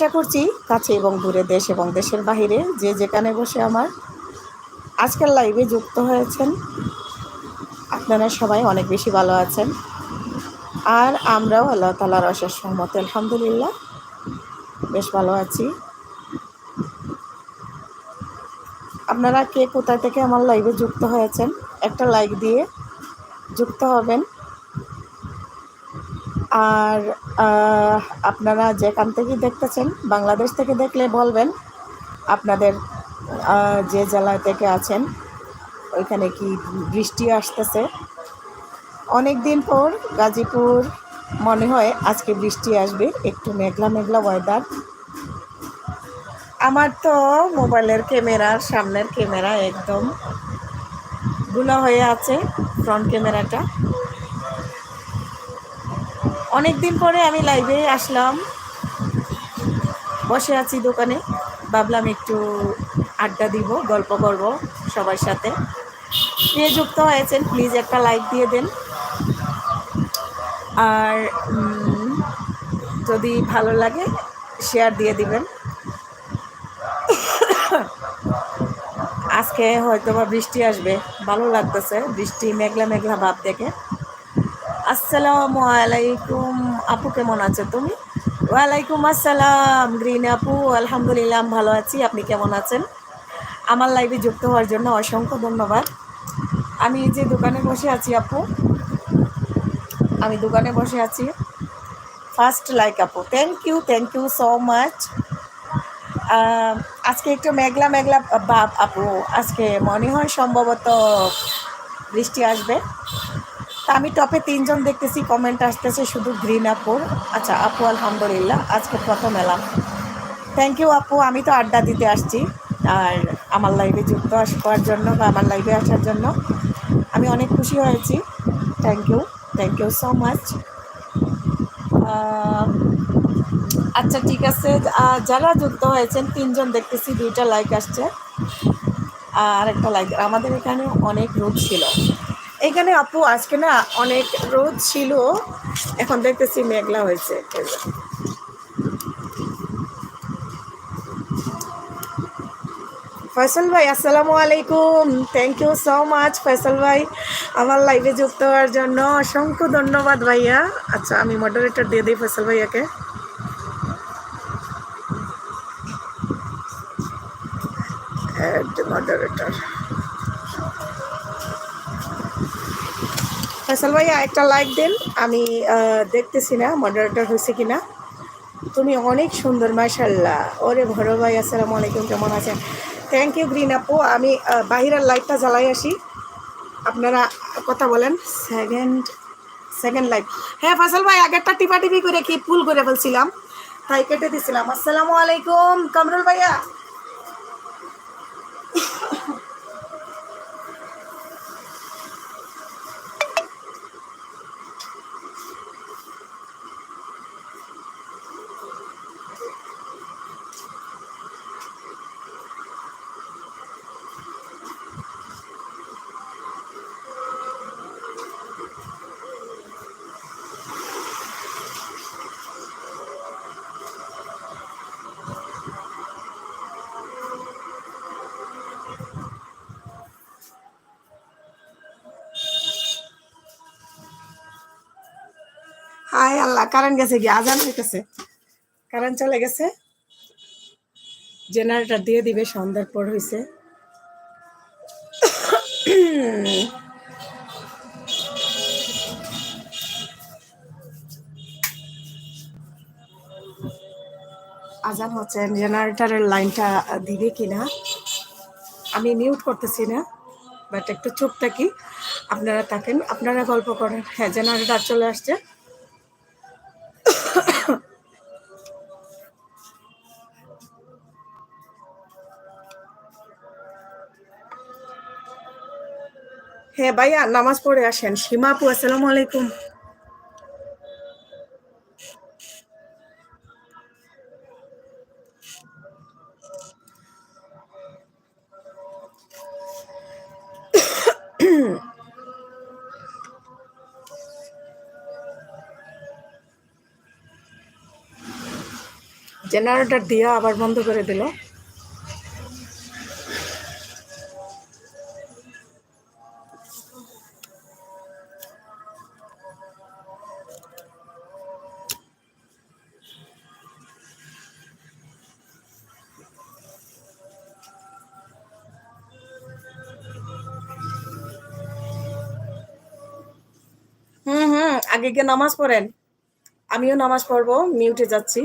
আশা করছি কাছে এবং দূরে, দেশ এবং দেশের বাহিরে যে যেখানে বসে আমার আজকের লাইভে যুক্ত হয়েছেন আপনারা সবাই অনেক বেশি ভালো আছেন। আর আমরাও আল্লাহ তাআলার অশেষ রহমতে আলহামদুলিল্লাহ বেশ ভালো আছি। আপনারা কে কোথায় থেকে আমার লাইভে যুক্ত হয়েছেন একটা লাইক দিয়ে যুক্ত হবেন। আর আপনারা যেখান থেকে দেখতেছেন বাংলাদেশ থেকে দেখলে বলবেন আপনাদের যে জেলা থেকে আছেন ওইখানে কি বৃষ্টি আসতেছে। অনেক দিন পর গাজীপুর মনে হয় আজকে বৃষ্টি আসবে, একটু মেঘলা মেঘলা ওয়েদার। আমার তো মোবাইলের ক্যামেরার সামনের ক্যামেরা একদম গুলা হয়ে আছে, ফ্রন্ট ক্যামেরাটা। অনেক দিন পরে আমি লাইভে আসলাম, বসে আছি দোকানে, ভাবলাম একটু আড্ডা দিব, গল্প করব সবার সাথে। কে যুক্ত হয়েছেন প্লিজ একটা লাইক দিয়ে দেন। আর যদি ভালো লাগে শেয়ার দিয়ে দিবেন। আজকে হয়তো বা বৃষ্টি আসবে, ভালো লাগতেছে বৃষ্টি মেঘলা মেঘলা ভাব দেখে। আসসালামু আলাইকুম আপু, কেমন আছো তুমি? ওয়ালাইকুম আসসালাম গ্রিন আপু, আলহামদুলিল্লাহ ভালো আছি, আপনি কেমন আছেন? আমার লাইভে যুক্ত হওয়ার জন্য অসংখ্য ধন্যবাদ। আমি যে দোকানে বসে আছি আপু, আমি দোকানে বসে আছি। ফার্স্ট লাইক আপু, থ্যাংক ইউ সো মাচ। আজকে একটু মেঘলা মেঘলা ভাব আপু, আজকে মনে হয় সম্ভবত বৃষ্টি আসবে। তা আমি টপে 3 জন দেখতেছি, কমেন্ট আসতেছে শুধু গ্রিন আপুর। আচ্ছা আপু আলহামদুলিল্লাহ, আজকে প্রথম এলাম। থ্যাংক ইউ আপু, আমি তো আড্ডা দিতে আসছি। আর আমার লাইভে যুক্ত হওয়ার জন্য বা আমার লাইভে আসার জন্য আমি অনেক খুশি হয়েছি। Thank you so much. আচ্ছা ঠিক আছে, যারা যুক্ত হয়েছেন 3 জন দেখতেছি, 2টা লাইক আসছে আর একটা লাইক। আমাদের এখানে অনেক রোদ ছিল এখানে আপু, আজকে না অনেক রোদ ছিল, এখন দেখতেছি মেঘলা হয়েছে। ফয়সাল ভাই আসসালামু আলাইকুম, thank you so much Faisal ভাই, আমার লাইভে যুক্ত হওয়ার জন্য অসংখ্য ধন্যবাদ ভাইয়া। আচ্ছা আমি মডারেটর দিয়ে দিই ফয়সাল ভাইয়াকে। মডারেটর ফয়সাল ভাইয়া একটা লাইক দেন, আমি দেখতেছি না মডারেটর হয়েছে কিনা। তুমি অনেক সুন্দর মাশাআল্লাহ। ওরে ভরো ভাই আসসালামু আলাইকুম, কেমন আছেন? থ্যাংক ইউ গ্রিন আপু, আমি বাহিরের লাইটটা জ্বালাই আসি, আপনারা কথা বলেন। Second live. হ্যাঁ ফয়সাল ভাই, আগেরটা টিপি করে কি পুল করে ফেলছিলাম, তাই কেটে দিছিলাম। আসসালামু আলাইকুম কামরুল ভাইয়া। হায় আল্লাহ, কারেন্ট গেছে, কি আজান হইতেছে, কারেন্ট চলে গেছে। জেনারেটর দিয়ে দিবে, সন্ধ্যার পর হয়েছে। আজান হচ্ছে, জেনারেটরের লাইনটা দিবে কিনা। আমি মিউট করতেছি না, বাট একটু চুপ থাকি, আপনারা থাকেন, আপনারা গল্প করেন। হ্যাঁ জেনারেটর চলে আসছে। হ্যাঁ ভাইয়া নামাজ পড়ে আসেন। সীমা আপু আসসালামু আলাইকুম। জেনারেটর দিয়ে আবার বন্ধ করে দিল। আগে গিয়ে নামাজ পড়েন, আমিও নামাজ পড়বো, মিউটে যাচ্ছি।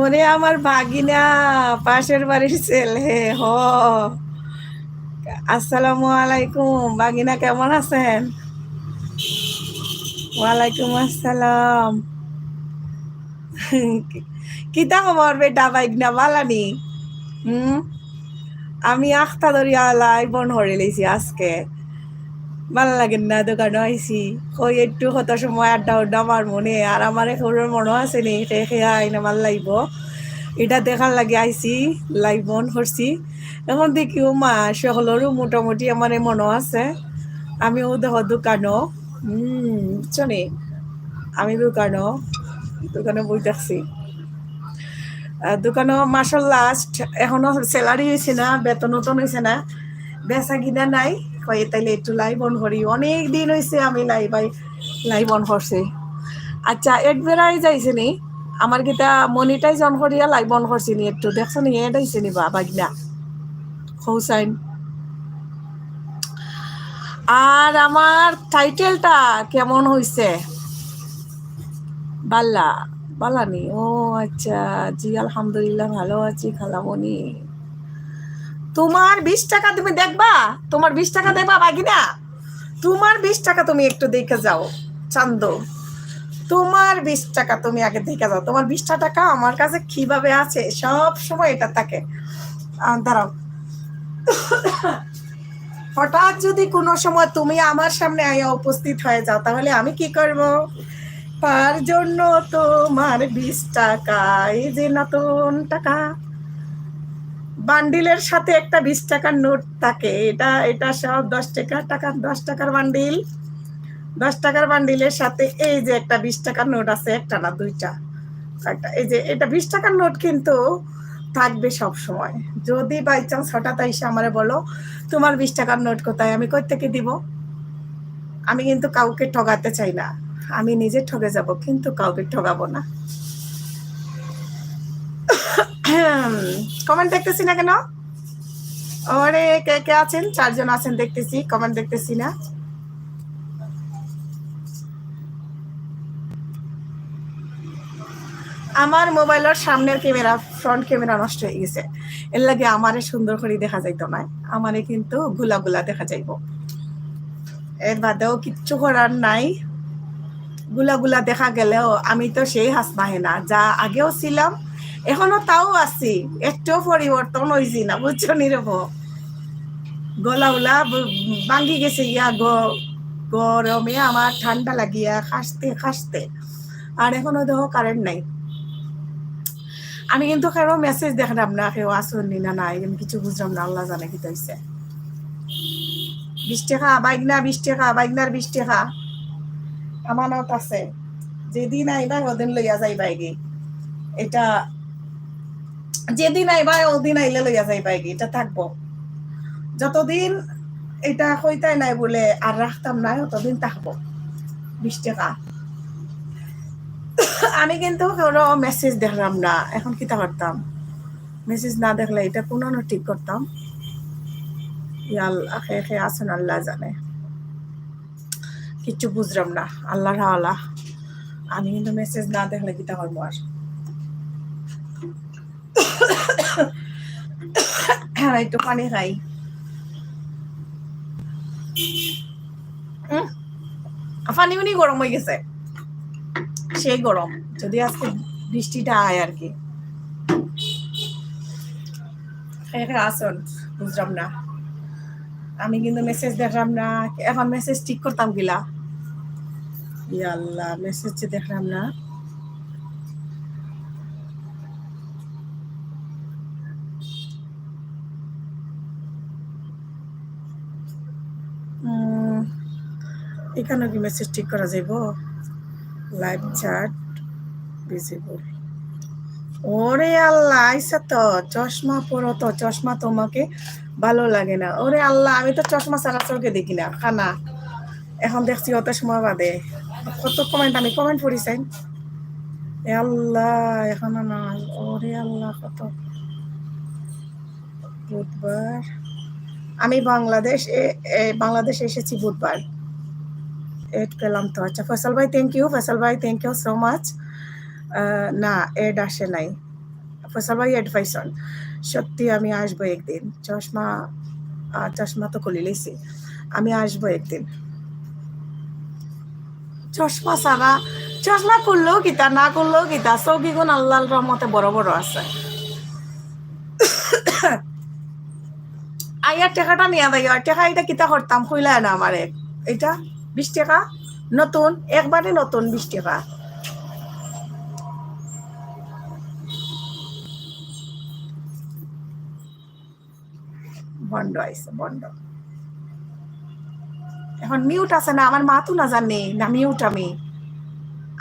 ওরে আমার ভাগিনা, পাশের বাড়ির ছেলে। হ, আসসালামু আলাইকুম ভাগিনা, কেমন আছেন? ওয়ালাইকুম আসসালাম। কিতা খবর বেটা ভাগিনা, বালানি? হুম, আমি আখতা দরিয়া লাই বন হরে লেছি আজকে। ভাল লাগেন না দোকানে আইছি, কই একটু কত সময় আড্ডা উড্ডা মার মনে, আর আমার এখনের মনে আছে নি খেয়া আইনা ভাল লাগব, এটা দেখার লাগে আইছি, লাইভ বন করছি। এখন দেখিও মা সকলেরও মোটামুটি আমার মনে আছে। আমিও দেখ দোকানও, বুঝছো নি, আমি দোকানও, দোকানে বই থাকছি। দোকানও মাসের লাস্ট, এখনো স্যালারি হয়েছে না, বেতন নতুন হয়েছে না, বেচা কিনা নাই। কয়ে তাইলে একটু লাইভ অন করি, অনেক দিন হয়েছে আমি লাইভ অন করছি। আচ্ছা, একবেলাই যাইছে নি আমার কিতা মনিটাইজ অন করিয়া লাইভ অন করছি নি, একটু দেখছো নি এড আইছে নি বাবা কিনা হোসাইন। আর আমার টাইটেলটা কেমন হয়েছে? বাল্লা, বালানি? ও আচ্ছা, জি আলহামদুলিল্লাহ ভালো আছি খালামণি। তোমার 20 টাকা তুমি দেখবা, তোমার 20 টাকা দেখবা বাগিনা, তোমার 20 টাকা তুমি একটু দেখে যাও চান্দ, তোমার 20 টাকা তুমি আগে দেখে যাও, তোমার 20টা টাকা আমার কাছে কিভাবে আছে সব সময় এটা থাকে। দাঁড়াও, হঠাৎ যদি কোনো সময় তুমি আমার সামনে আয়া উপস্থিত হয়ে যাও তাহলে আমি কি করব? তার জন্য তোমার 20 টাকা, এই যে নতুন টাকা, বান্ডিলের সাথে একটা 20 টাকার নোট থাকে, এটা এটা সব 10 টাকা, 10 টাকার বান্ডিল, 10 টাকার বান্ডিলের সাথে এই যে একটা 20 টাকার নোট আছে, একটা না দুইটা, একটা, এই যে এটা 20 টাকার নোট কিন্তু থাকবে সব সময়। যদি বাই চান্স হঠাৎ এসে আমারে বলো তোমার 20 টাকার নোট কোথায়, আমি কই থেকে দিব? আমি কিন্তু কাউকে ঠগাতে চাই না, আমি নিজে ঠগে যাব, কিন্তু কাউকে ঠগাবো না। কমেন্ট দেখতেছি না কেন? ওরে কে কে আছেন? 4 জন আছেন দেখতেছি, কমেন্ট দেখতেছি না। আমার মোবাইলের সামনের ক্যামেরা, ফ্রন্ট ক্যামেরা নষ্ট হয়ে গেছে, এর লাগে আমারে সুন্দর করে দেখা যাইতো না, আমারে কিন্তু গুলা গুলা দেখা যাইব। এর বাদেও কিচ্ছু করার নাই, গুলা গুলা দেখা গেলেও আমি তো সেই হাসনাহে না যা আগেও ছিলাম, এখনো তাও আছি, একটু পরিবর্তন হয়েছি না, বুঝছো নিরব? গলা উলা ভাঙ্গি গেছে, গরমে আমার ঠান্ডা লাগিয়া খাসতে খাসতে, আর এখনো দেখো কারেন্ট নাই। আমি কিন্তু কারো মেসেজ দেখলাম না, কেউ আসুন না নাই, আমি কিছু বুঝলাম না, আল্লাহ জানে কি হয়েছে। 20 টাকা বাইগনা, 20 টাকা বাইগনার 20 টাকা আমানত আছে, যেদিন আইবা ওদিন লইয়া যাইবা গে, এটা যেদিন আইবা ওদিন আইলে লইয়া যাইবা গে, এটা থাকবো যতদিন, এটা কইতাই নাই বলে আর রাখতাম না, ততদিন থাকবো 20 টাকা। আমি কিন্তু কোনো মেসেজ দেখলাম না, এখন কিতা করতাম? মেসেজ না দেখলে এটা কোনো ঠিক করতাম, আল্লাহ খে আছেন আল্লাহ জানে, কিচ্ছু বুঝলাম না, আল্লাহর হাওলা। আমি কিন্তু মেসেজ না দেখলে কিতা করবো আর? একটু পানি খাই। পানি উনি গরম হয়ে গেছে, সেই গরম, যদি আজকে বৃষ্টিটা আয় আর কি। আসুন, বুঝলাম না, আমি কিন্তু মেসেজ দেখলাম না, এখন মেসেজ ঠিক করতাম গিলা, আল্লাহ মেসেজ দেখলাম না। এখানে কি মেসেজ ঠিক করা যাইব? লাইভ চ্যাট ভিজিবল, ওরে আল্লাহ আইসা তো, চশমা পরো তো, চশমা তোমাকে ভালো লাগে না, ওরে আল্লাহ আমি তো চশমা ছাড়া চোখে দেখি না খানা, এখন দেখছি অত সময় বাদে, কত কমেন্ট, আমি কমেন্ট পড়ি চাই, আল্লাহ এখনো না, ওরে আল্লাহ কত। বুধবার, আমি বাংলাদেশ এসেছি বুধবার, এড পেলাম তো, আচ্ছা ফয়সাল ভাই থ্যাংক ইউ, ফয়সাল ভাই থ্যাংক ইউ সো মাচ। না এড আসে নাই, ফয়সাল ভাই এড পাইছন, সত্যি আমি আসবো একদিন, চশমা তো খুলে লেছি, আমি আসবো একদিন, চশমা ছাড়া, চশমা করলেও কিতা না করলেও কিতা, চৌকিগুণ আল্লাহর রহমতে বড় বড় আছে। আইয়ার টাকাটা নিয়ে দেয়, টাকা এটা কিতা করতাম হইলা না আমার, এটা 20 টাকা নতুন, একবারে নতুন 20 টাকা, বন্ড আইছে বন্ড, এখন মিউট আছে না, আমার মা তো না জানে না মিউট, আমি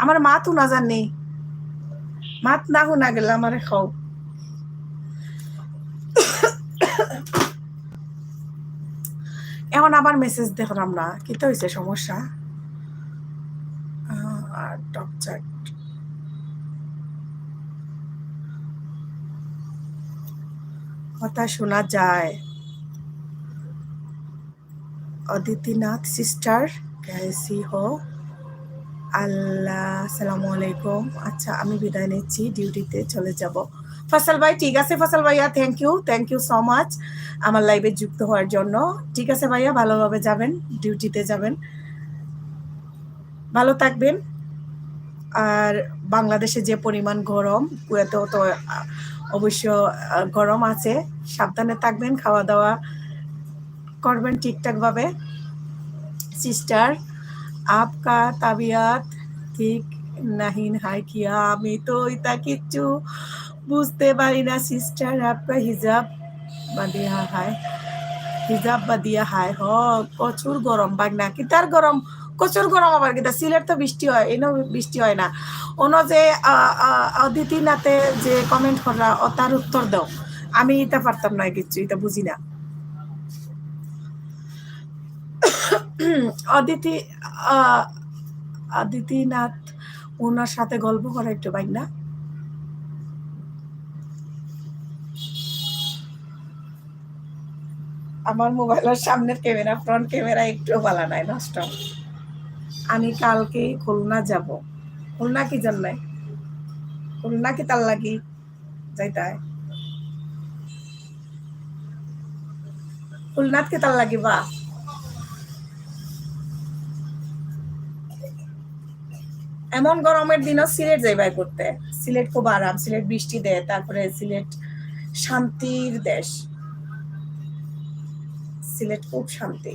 আমার মা তো না জানে, মাত না শুনা গেল আমার খাও। এখন আবার মেসেজ দেখলাম না, কি তো হয়েছে সমস্যা? আর টপ চ্যাট, কথা শোনা যায়। অদিতিনাথ সিস্টার कैसी हो? আল্লাহ আসসালামু আলাইকুম, আচ্ছা আমি বিদায় নিচ্ছি, ডিউটিতে চলে যাব। ফসল ভাই ঠিক আছে, ফসল ভাইয়া থ্যাংক ইউ সো মাচ আমার লাইভে যুক্ত হওয়ার জন্য। ঠিক আছে ভাইয়া, ভালোভাবে যাবেন, ডিউটিতে যাবেন, ভালো থাকবেন। আর বাংলাদেশে যে পরিমাণ গরম, কুয়েতেও তো অবশ্য গরম আছে, সাবধানে থাকবেন, খাওয়া দাওয়া করবেন ঠিকঠাকভাবে। সিস্টার আপকা তাবিয়াত ঠিক নাহিন হাই কিয়া, আমি তো এটা কিচ্ছু বুঝতে পারি না সিস্টার। আপকা হিজাব বাদিয়া হায়, হিজাব বাদিয়া হায়। প্রচুর গরম বাগনা, কিতার গরম, প্রচুর গরম। আবার কিতা সিলেট তো বৃষ্টি হয়, এনে বৃষ্টি হয় না। অন্য যে অদিতি নাতে যে কমেন্ট করা ও তার উত্তর দাও, আমি এটা পারতাম না, কিচ্ছু এটা বুঝি না। অদিতি আদিতিনাথ, ওনার সাথে গল্প করা একটু বাইক না। আমার মোবাইলের সামনের ক্যামেরা, ফ্রন্ট ক্যামেরা একটু ভালো নাই, নষ্ট। আমি কালকে খুলনা যাব। খুলনা কি জন্যে? খুলনা কি তার লাগি যাইতাই? খুলনাত কি তার লাগি বা? এমন গরমের দিনও সিলেট যাইবাই করতে। সিলেট খুব আরাম, সিলেট বৃষ্টি দেয়, তারপরে সিলেট শান্তির দেশ, সিলেট খুব শান্তি।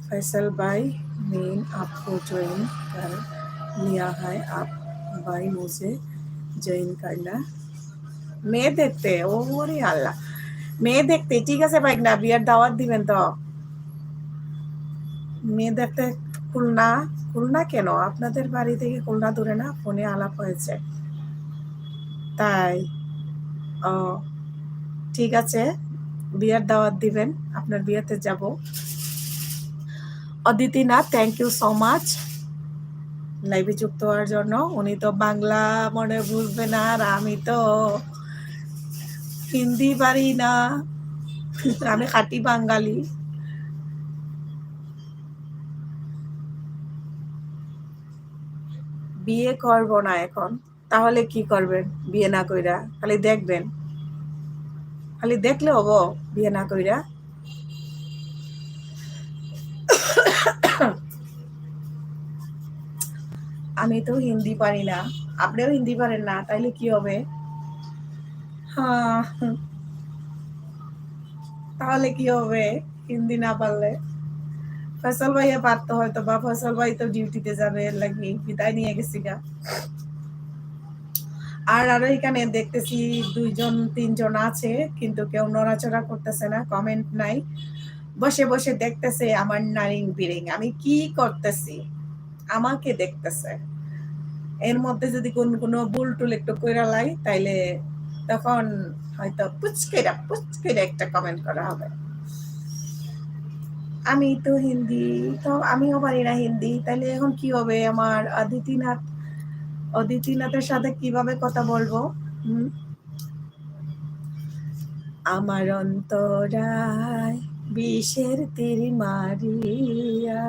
फैसल भाई मेन आपको ज्वाइन कर लिया है, आप भाई मुझे ज्वाइन करना। মেয়ে দেখতে? ওরে আল্লাহ, মেয়ে দেখতে ঠিক আছে ভাই, না বিয়ার দাওয়াত দিবেন তো? মেয়ে দেখতে খুলনা? খুলনা কেন? আপনাদের বাড়ি থেকে খুলনা দূরে না? ফোনে আলাপ হয়েছে তাই। ও ঠিক আছে, বিয়ার দাওয়াত দিবেন, আপনার বিয়েতে যাব। অদিতি না, থ্যাংক ইউ সো মাচ লাইভে যুক্ত হওয়ার জন্য। উনি তো বাংলা মনে বুঝবে না, আর আমি তো হিন্দি পারি না, আমি খাঁটি বাঙালি। বিয়ে করব না এখন। তাহলে কি করবেন বিয়ে না কইরা? খালি দেখবেন? খালি দেখলে হবো বিয়ে না কইরা? আমি তো হিন্দি পারি না, আপনিও হিন্দি পারেন না, তাইলে কি হবে? হ্যাঁ, তাহলে কি হবে হিন্দি না পারলে? ফয়সাল ভাইয়া পারতো হয়তো, বা ফয়সাল ভাই তো ডিউটিতে যাবে, এর লাগি বিদায় নিয়ে গেছি গা। আর আরো এখানে দেখতেছি 2-3 জন আছে, কিন্তু কেউ নড়াচড়া করতেছে না, কমেন্ট নাই, বসে বসে দেখতেছে আমার নারিং বিরিং আমি কি করতেছি, আমাকে দেখতেছে। এর মধ্যে যদি কোনো ভুল টুল একটু কইরা লাই, তাইলে তখন হয়তো পুচকেরা একটা কমেন্ট করা হবে। আমি তো হিন্দি, তো আমিও পারি না হিন্দি, তাইলে এখন কি হবে আমার? অদিতিনাথের সাথে কিভাবে কথা বলবো? আমার অন্তরায় বিষের তীর মারিয়া,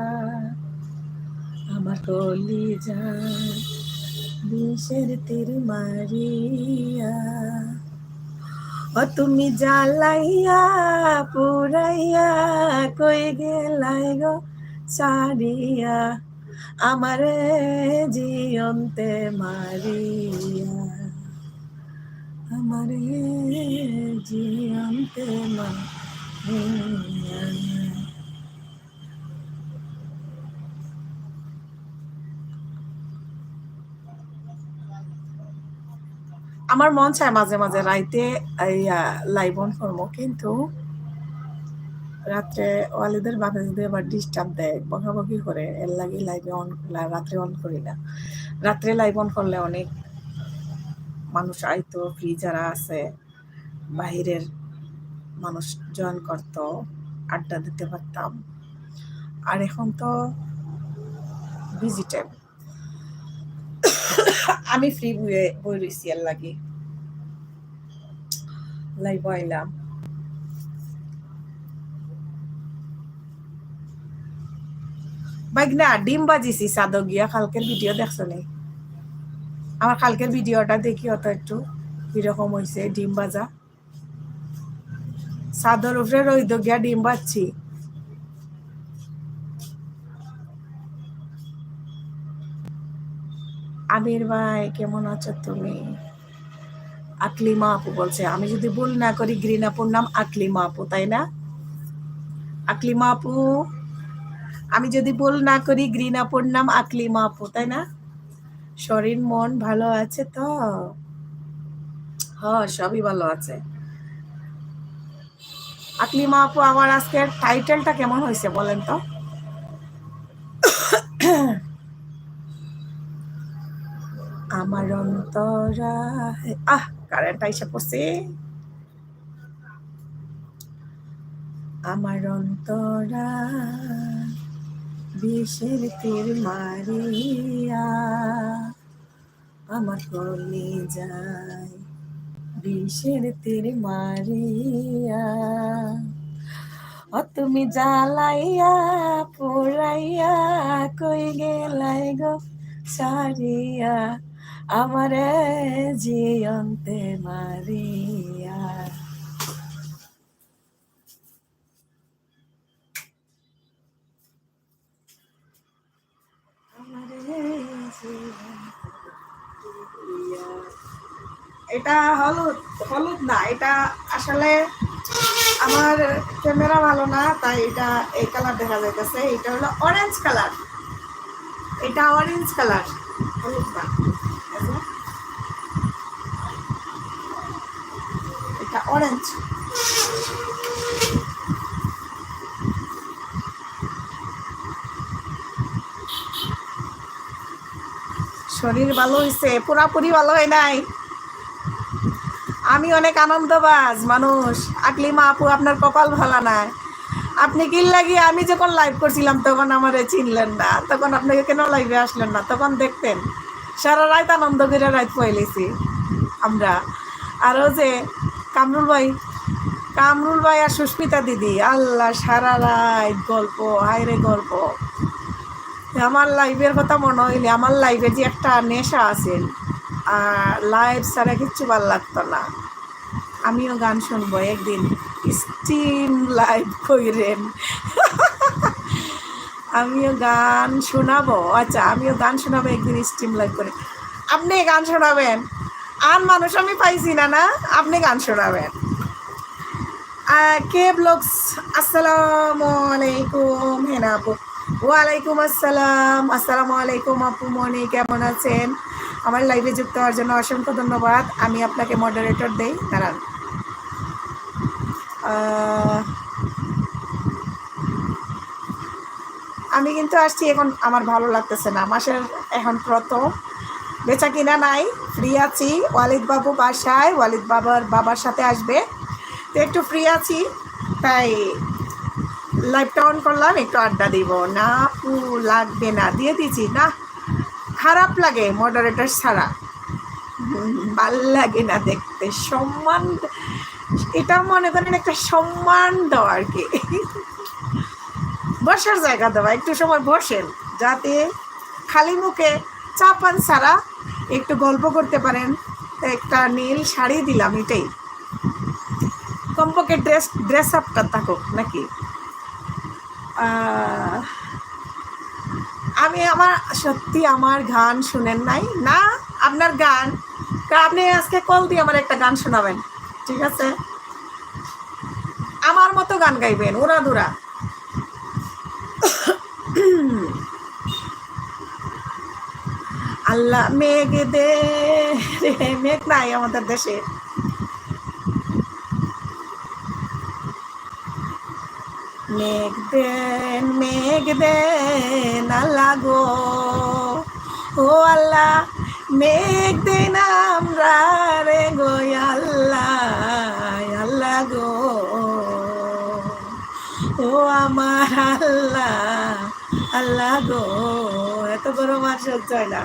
আমার কলিজায় বিষের তীর মারিয়া, ও তুমি জ্বালাইয়া পুরাইয়া কই গেলাই গো সারিয়া, আমারে জিয়ন্তে মারিয়া, আমারে জিয়ন্তে মারিয়া। আমার মন চায় মাঝে মাঝে রাইতে লাইভ অন করবো, কিন্তু রাত্রে ওয়ালিদের বাপে যদি আবার ডিস্টার্ব দেয়, বকাবকি করে, এর লাগে লাইভে রাত্রে অন করি না। রাত্রে লাইভ অন করলে অনেক মানুষ আইতো, ফ্রি যারা আছে বাহিরের মানুষ জয়েন করতো, আড্ডা দিতে পারতাম। আর এখন তো বিজি টাইম, আমি ফ্রি বই রইছি, এর লাগে লাইভ আইলাম। বাইক না ডিম বাজিছি সাদো গিয়া, কালকের ভিডিও দেখছো নি? আমার কালকের ভিডিওটা দেখিও তো একটু কিরকম হয়েছে ডিম ভাজা। চাদর উপরে রইদ গিয়া ডিম বাচ্ছি। আবির ভাই কেমন আছো তুমি? আকলিমা আপু বলছে, আমি যদি ভুল না করি গ্রিন আপুর নাম আকলিমা আপু, তাই না? আকলিমা আপু, আমি যদি ভুল না করি গ্রিন আপুর নাম আকলিমা আপু, তাই না? শরীর মন ভালো আছে তো? হ্যাঁ, সবই ভালো আছে। আকলিমা আপু, আমার আজকের টাইটেলটা কেমন হয়েছে বলেন তো? আমার অন্তরা, কারেন্ট আইসা পড়ছে। আমার অন্তরা বিষের তীর মারিয়া আমার কলি যায়, বিষের তীর মারিয়া ও তুমি জ্বালাইয়া পুরাইয়া কই গেলাই গো সারিয়া আমারে জিয়ন্তে মারিয়া। এটা হলুদ হলুদ না, এটা আসলে আমার ক্যামেরা ভালো না, তাই এটা এই কালার দেখা যাইতেছে। এটা হলো অরেঞ্জ কালার, এটা অরেঞ্জ কালার, হলুদ না, এটা অরেঞ্জ। শরীর ভালো হয়েছে, পুরাপুরি ভালো হয় নাই। আমি অনেক আনন্দবাজ মানুষ। আকলিমা আপু, আপনার কপাল ভালো নাই। আপনি কি লাগিয়ে আমি যখন লাইভ করছিলাম তখন আমারে চিনলেন না, তখন আপনাকে কেন লাইভে আসলেন না? তখন দেখতেন সারা রাত আনন্দ করে রাত পয়েলেছি আমরা। আরও যে কামরুল ভাই আর সুস্মিতা দিদি, আল্লাহ সারা রাত গল্প, হায়রে গল্প। আমার লাইভের কথা মনে হইলে আমার লাইভে যে একটা নেশা আছে, লাইভ ছাড়া কিচ্ছু ভাল লাগতো না। আমিও গান শুনবো একদিন, স্ট্রিম লাইভ কইরেন। আমিও গান শোনাবো। আচ্ছা, আমিও গান শোনাবো একদিন স্ট্রিম লাইভ করে। আপনি গান শোনাবেন? আর মানুষ আমি পাইছি না, না আপনি গান শোনাবেন। কে ব্লগস, আসসালামু আলাইকুম হেনা আপু। ওয়ালাইকুম আসসালাম, আসসালামু আলাইকুম আপু মনি, কেমন আছেন? আমার লাইভে যুক্ত হওয়ার জন্য অসংখ্য ধন্যবাদ। আমি আপনাকে মডারেটর দেই, দাঁড়ান। আমি কিন্তু আসছি, এখন আমার ভালো লাগতেছে না। মাসের এখন প্রথম, বেচা কিনা নাই, ফ্রি আছি। ওয়ালিদ বাবু বাসায়, ওয়ালিদ বাবার সাথে আসবে, তো একটু ফ্রি আছি, তাই লাইভটা অন করলাম, একটু আড্ডা দিব। না আপু লাগবে না, দিয়ে দিচ্ছি না, খারাপ লাগে মডারেটর ছাড়া, ভাল লাগে না দেখতে। সম্মান, এটা মনে করেন একটা সম্মান দেওয়া আর কি, বসার জায়গা দেওয়া। একটু সময় বসেন, যাতে খালি মুখে চা পান ছাড়া একটু গল্প করতে পারেন। একটা নীল শাড়ি দিলাম, এটাই কমপক্ষে ড্রেস আপটা থাকুক নাকি। আমি আমার সত্যি আমার গান শুনেন নাই না? আপনার গান, আপনি আজকে কল দিয়ে আমার একটা গান শোনাবেন, ঠিক আছে? আমার মতো গান গাইবেন, ওরা দুরা। আল্লাহ মেঘ দে, মেঘ নাই আমাদের দেশে। মেঘ দেন আল্লাহ গো, ও আল্লাহ মেঘ দেন আমরা রে গো আল্লাহ, আল্লাহ গো, ও আমার আল্লাহ, আল্লাহ গো। এত গরম আর সহ্য হয় না।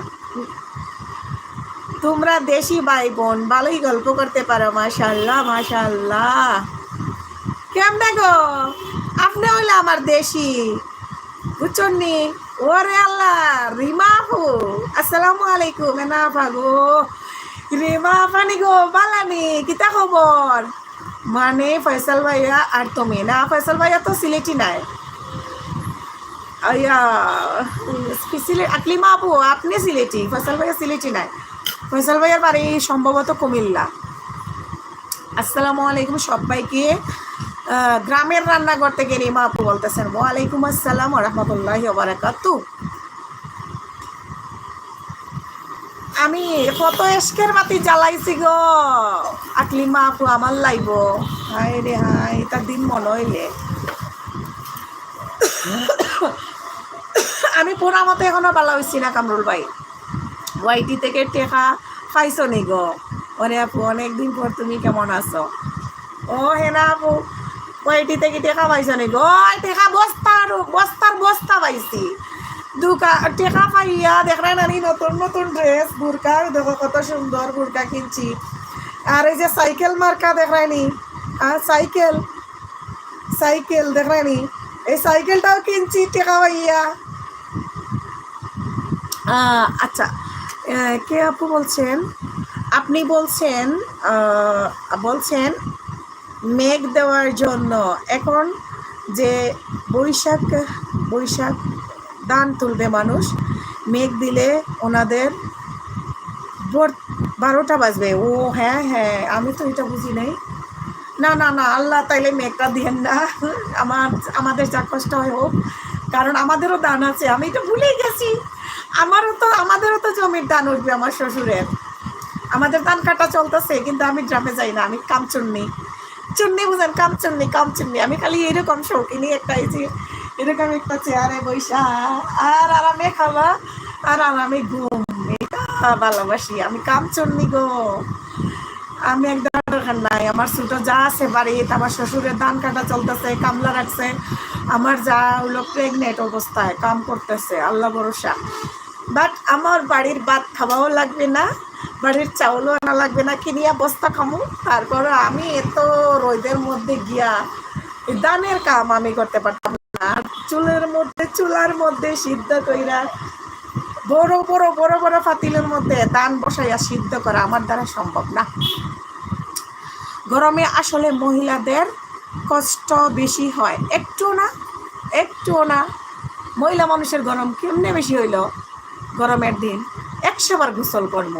তোমরা দেশি ভাই বোন, ভালোই গল্প করতে পারো, মাশাআল্লাহ মাশাআল্লাহ। কেমনে গো? আপনি হইলে আমার দেশি, বুঝছেন নি? ওরে আল্লাহ, রিমা আপু, আসসালামু আলাইকুম। এনা আপা গো, রিমা আপানি গো, বালানি কিতা খবর? মানে ফয়সাল ভাইয়া আর তুমি না, ফয়সাল ভাইয়া তো সিলেটি নাই। আকলিমা আপু আপনি সিলেটি, ফয়সাল ভাইয়া সিলেটি নাই। ফয়সাল ভাইয়ার বাড়ি সম্ভবত কুমিল্লা। আসসালামু আলাইকুম সবাইকে। গ্রামের রান্নাঘর থেকে রিমা আপু বলতেছেন। ওয়ালাইকুম আসসালাম রহমতুল্লাহি ওয়া বারাকাতুহু। আমি কত এসকের বাতি জ্বালাইছি গো আকলিমা আপু, আমার লাইব। হাই রে হাই, তার দিন মনে হইলে আমি পুরা মতো এখনো পালা হইছি না কামরুল ভাই। ওয়াইটি থেকে টেকা পাইছো নি গো? ওরে আপু অনেকদিন পর, তুমি কেমন আছো? ও হেনা আপু ওয়াইটি থেকে টেকা পাইছো নি গো? টেকা বস্তার বস্তার বস্তা পাইছি। টেকা পাইয়া দেখলেন আমি নতুন নতুন ড্রেস বুরকা, দেখো কত সুন্দর বুরকা কিনছি। আর এই যে সাইকেল মার্কা দেখলাইনি, আর সাইকেল সাইকেল দেখলাইনি, এই সাইকেলটাও কিনছি টেকা পাইয়া। আচ্ছা, কে আপু বলছেন? আপনি বলছেন বলছেন মেঘ দেওয়ার জন্য এখন যে বৈশাখ বৈশাখ দান তুলবে মানুষ, মেঘ দিলে ওনাদের 12টা বাজবে। ও হ্যাঁ হ্যাঁ, আমি তো এটা বুঝি নাই। না না না, আল্লাহ তাইলে মেঘটা দিয়েন না। আমাদের যা কষ্ট হয় হোক, কারণ আমাদেরও দান আছে। আমি তো ভুলেই গেছি, আমাদেরও তো জমির দান উঠবে আমার শ্বশুরের। আমাদের ধান কাটা চলতেছে, কিন্তু আমি গ্রামে যাই না, আমি কামচুন্নি চুন্নি বুঝেন, কামচুন্নি। আমি খালি এরকম শৌখিনী একটা, এই যে এরকম একটা চেয়ারে বৈশা আর আরামে খাওয়া আর আরামে ঘুম, এটা ভালোবাসি আমি। কামচুন্নি গো, আমি একদম দরকার নাই। আমার ছোট যা আছে বাড়িতে, আমার শ্বশুরের ধান কাটা চলতেছে, কামলা রাখছে। আমার যা হলো প্রেগনেন্ট অবস্থায় কাম করতেছে, আল্লাহ ভরসা। বাট আমার বাড়ির ভাত খাওয়াও লাগবে না, বাড়ির চাউলও আনা লাগবে না, কিনিয়া বস্তা খামু। তারপর আমি এত রোদের মধ্যে গিয়া দানের কাম আমি করতে পারতাম না। চুলার মধ্যে সিদ্ধ কইরা বড় বড় বড় বড় পাতিলের মধ্যে দান বসাইয়া সিদ্ধ করা আমার দ্বারা সম্ভব না। গরমে আসলে মহিলাদের কষ্ট বেশি হয়। একটুও না। মহিলা মানুষের গরম কেমনে বেশি হইল? গরমের দিন 100 বার গোসল করব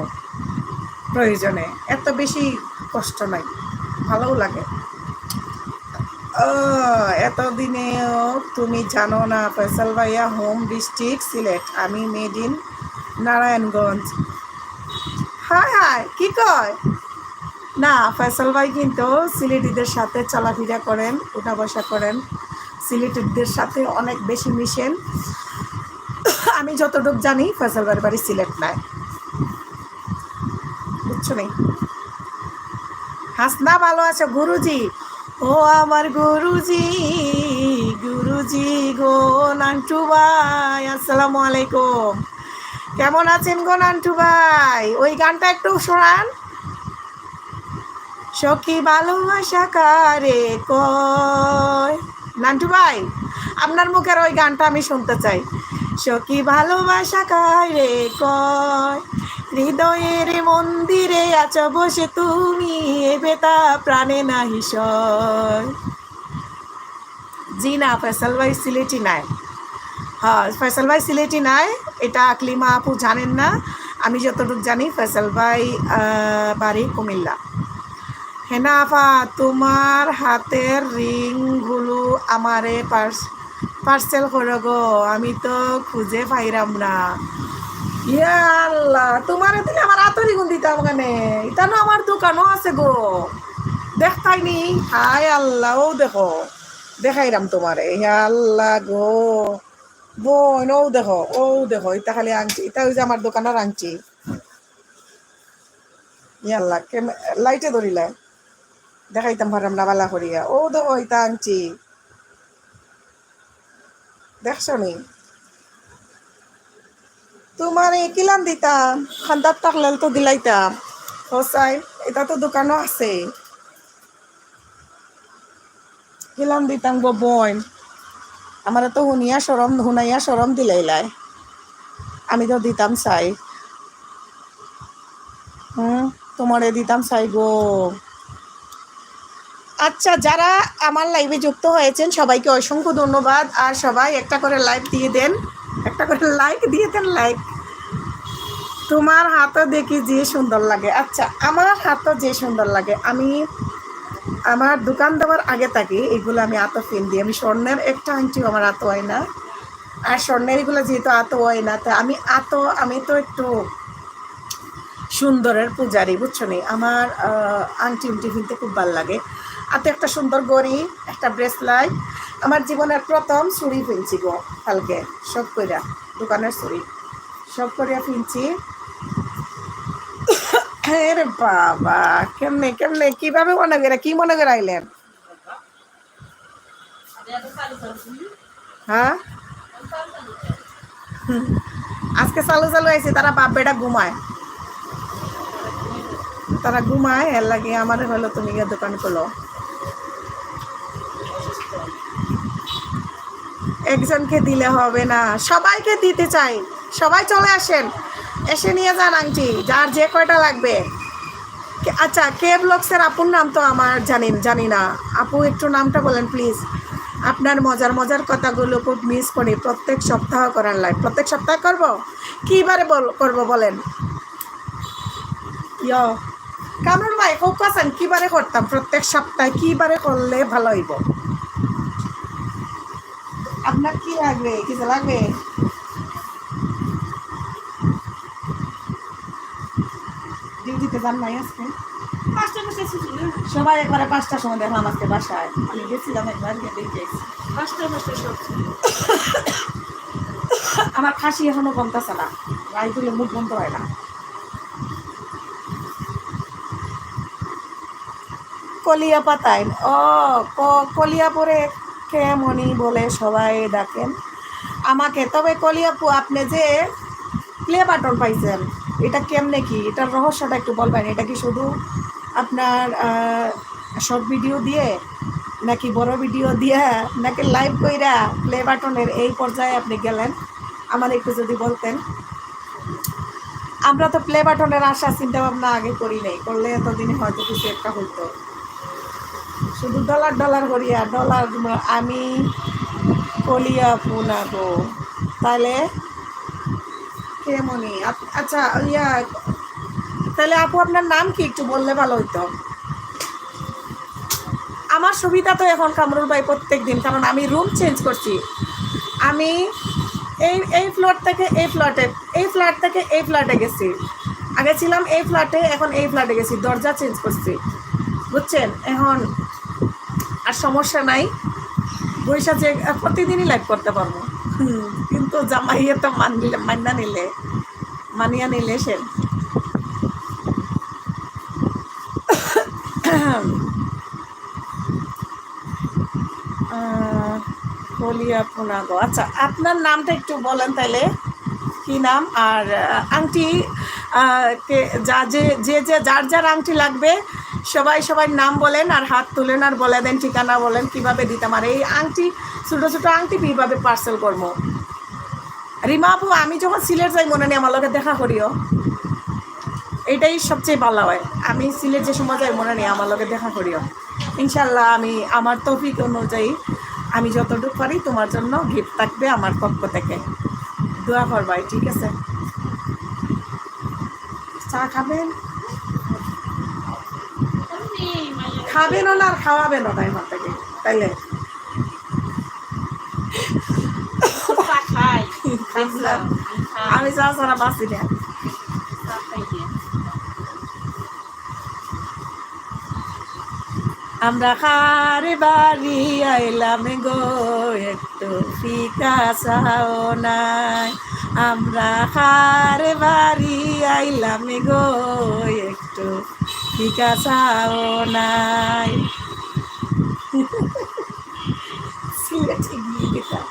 প্রয়োজনে, এত বেশি কষ্ট নাই, ভালোও লাগে। এতদিনেও তুমি জানো না ফয়সাল ভাইয়া হোম ডিস্ট্রিক্ট সিলেট, আমি মেড ইন নারায়ণগঞ্জ। হায় কি কয়? না, ফয়সাল ভাই কিন্তু সিলেটিদের সাথে চলাফেরা করেন, উঠা বসা করেন, সিলেটিদের সাথে অনেক বেশি মিশেন। আমি যতটুকু জানি ফয়সাল ভাইয়ের বাড়ি সিলেট নাই, বুঝছো নি? হাসনা ভালো আছো গুরুজি? ও আমার গুরুজি গো নান্টু ভাই, আসসালামু আলাইকুম। কেমন আছেন গো নান্টু ভাই? ওই গানটা একটু শোনান। সখী ভালোবাসা কারে কয়। নান্টু ভাই, আপনার মুখের ওই গানটা আমি শুনতে চাই। সখী ভালোবাসা কারে কয়, হৃদয়ের মন্দিরে আছো বসে তুমি, এ বেতা প্রাণে নাহি সয়। জি না, ফয়সাল ভাই সিলেটি নাই। হ্যাঁ, ফয়সাল ভাই সিলেটি নাই, এটা আকলিমা আপু জানেন না। আমি যতটুকু জানি ফয়সাল ভাই বাড়ি কুমিল্লা। হেনা আপা, তোমার হাতের রিংগুলো আমারে পার্সেল করো গো, আমি তো খুঁজে পাইরাম না। ইয়া আল্লাহ, তোমার দিলে আমার হাতেরই গুণ দিতাম কেন? এটা না আমার দোকানও আছে গো, দেখতাইনি। হায় আল্লাহ, ও দেখো দেখাইরাম তোমারে। ইয়া আল্লাহ গো বোন, ও দেখো এটা খালি আনছি, এটা ওই যে আমার দোকানের আনছি। ইয়া আল্লাহ, লাইটে ধরিলে দেখাইতাম পারলাম না বালা করিয়া। ও দেখো এটা আনছি, দেখছো নি? তোমার কিলাম দিতাম, খান্দার থাকলে তো দিলাইতাম। হোসাই, এটা তো দোকানও আছে, কিলাম দিতাম গো বোন। আমার তো হুনাইয়া সরম দিলাইলাই, আমি তো দিতাম চাই। তোমারে দিতাম চাই গো। আচ্ছা, যারা আমার লাইভে যুক্ত হয়েছেন সবাইকে অসংখ্য ধন্যবাদ। আর সবাই একটা করে লাইক দিয়ে দেন, একটা করে লাইক দিয়ে দেন। লাইক, তোমার হাতও দেখি যে সুন্দর লাগে। আচ্ছা, আমার হাতও যে সুন্দর লাগে। আমি আমার দোকান দেওয়ার আগে থাকি এগুলো আমি আতো ফিন দিই। আমি স্বর্ণের একটা আংটিও আমার আতো হয় না, আর স্বর্ণের এগুলো যেহেতু আতো হয় না, তো আমি তো একটু সুন্দরের পূজারি, বুঝছো নি। আমার আংটি উংটি কিনতে খুব ভালো লাগে। আর তো একটা সুন্দর গড়ি, একটা ব্রেসলাইট, আমার জীবনের প্রথম চুড়ি কিনছি গো কালকে, সব কইরা দোকানের চুড়ি সব করিয়া কিনছি। হ্যাঁ রে বাবা, কেমনে কেমনে কিভাবে মনে করে, কি মনে করে আইলেন? হ্যাঁ, আজকে চালু চালু আইছে, তারা বাপ বেটা ঘুমায়, তারা ঘুমায়। এর লাগে আমার হলো তুমি গিয়ে দোকান খোলো। একজনকে দিলে হবে না, সবাইকে দিতে চাই। সবাই চলে আসেন, এসে নিয়ে যান আংটি, যার যে কয়টা লাগবে। আচ্ছা, কে ব্লগসের আপুর নাম তো আমার জানি না। আপু একটু নামটা বলেন প্লিজ। আপনার মজার মজার কথাগুলো খুব মিস করি। প্রত্যেক সপ্তাহ করার লাইভ, প্রত্যেক সপ্তাহ করব। কীবারে করব বলেন? ইয় কামরুল ভাই খুব কাছেন, কীবারে করতাম? প্রত্যেক সপ্তাহে কীবারে করলে ভালো হইব? আপনার কি লাগবে? কিছু লাগবে? ডিউটিতে যান নাই আজকে? সবাই একবারে 5টার সময় দেখলাম আজকে বাসায়। আমি গেছিলাম একবার, গিয়ে দেখে আমার খাসি এখনো কমতেছে না, গায়ে তুলে মুখ বন্ধ হয় না। কলিয়া পাতায়, ও কলিয়াপুরে কেমনি বলে সবাই ডাকেন আমাকে। তবে কলিয়াপু, আপনি যে প্লে বাটন পাইছেন, এটা কেমনে কি, এটার রহস্যটা একটু বলবেন? এটা কি শুধু আপনার শর্ট ভিডিও দিয়ে, নাকি বড় ভিডিও দিয়ে, নাকি লাইভ কইরা প্লে বাটনের এই পর্যায়ে আপনি গেলেন? আমার একটু যদি বলতেন। আমরা তো প্লে বাটনের আশা চিন্তা ভাবনা আগে করি নাই, করলে এতদিনে হয়তো কিছু একটা হইতো। শুধু ডলার ডলার করিয়া ডলার। আমি কলিয়া পুনা গো, তাহলে কেমনি? আচ্ছা ইয়া, তাহলে আপু আপনার নাম কি একটু বললে ভালো হইতো। আমার সুবিধা তো এখন কামরুল ভাই প্রত্যেক দিন, কারণ আমি রুম চেঞ্জ করছি। আমি এই ফ্ল্যাট থেকে এই ফ্ল্যাটে, এই ফ্ল্যাট থেকে এই ফ্ল্যাটে গেছি। আগে ছিলাম এই ফ্ল্যাটে, এখন এই ফ্ল্যাটে গেছি, দরজা চেঞ্জ করছি, বুঝছেন। এখন আর সমস্যা নাই, বৈশা যে প্রতিদিনই লাইভ করতে পারবো। কিন্তু জামাইয়ে তো মানিয়া নিলে সে বলিয়া পুনাগো। আচ্ছা, আপনার নামটা একটু বলেন তাইলে, কি নাম? আর আংটি কে যে যার যার আংটি লাগবে সবাই সবার নাম বলেন, আর হাত তুলেন, আর বলে দেন ঠিকানা বলেন কিভাবে দিতাম। আর এই আংটি, ছোটো ছোটো আংটি কীভাবে পার্সেল করবো? রিমা আপু, আমি যখন সিলেট যাই মনে নেই আমার লোকে দেখা করিও, এটাই সবচেয়ে ভালো হয়। আমি সিলেট যে সময় যাই মনে নেই আমার লোকে দেখা করিও। ইনশাল্লাহ আমি আমার তৌফিক অনুযায়ী আমি যতটুকু পারি তোমার জন্য গিফট থাকবে আমার পক্ষ থেকে। দোয়া করবাই, ঠিক আছে? চা খাবেন? খাবেনও না আর খাওয়াবেনও না আমার থেকে, তাইলে আমি চা ছাড়া বাঁচি না। আমরা খারে বাড়ি আইলাম গো, একটু ফিকা চাও নাই। আমরা খারে বাড়ি আইলাম গো, একটু ফিকা চাও নাই। সিলেটে গিয়ে গেতাম,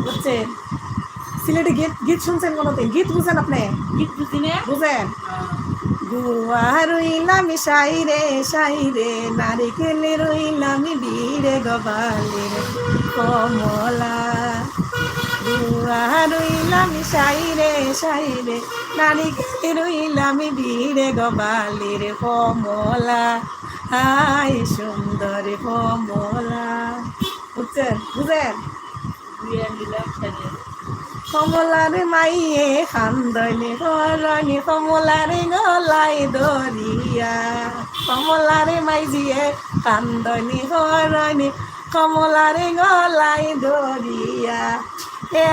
বুঝছেন? সিলেটে গীত শুনছেন কোনোদিন? গীত বুঝেন আপনি? গীত বুঝেন? গুয়া রইলাম সাইরে সাইরে, নারিকেল রইলাম ভিড়ে গবালের কমলা। গুয়া রইলাম সাইরে সাইরে, নারিকেল রইলাম ভিড়ে গবালের কমলা। হাই সুন্দর কমলা, বুঝছেন বুঝেন? কমলারে মাইয়ে খান্দনি করনি কমলারে গলাই দরিয়া, কমলারে মাইজিয়ে খান্দনি করনি কমলারে গলাই দরিয়া।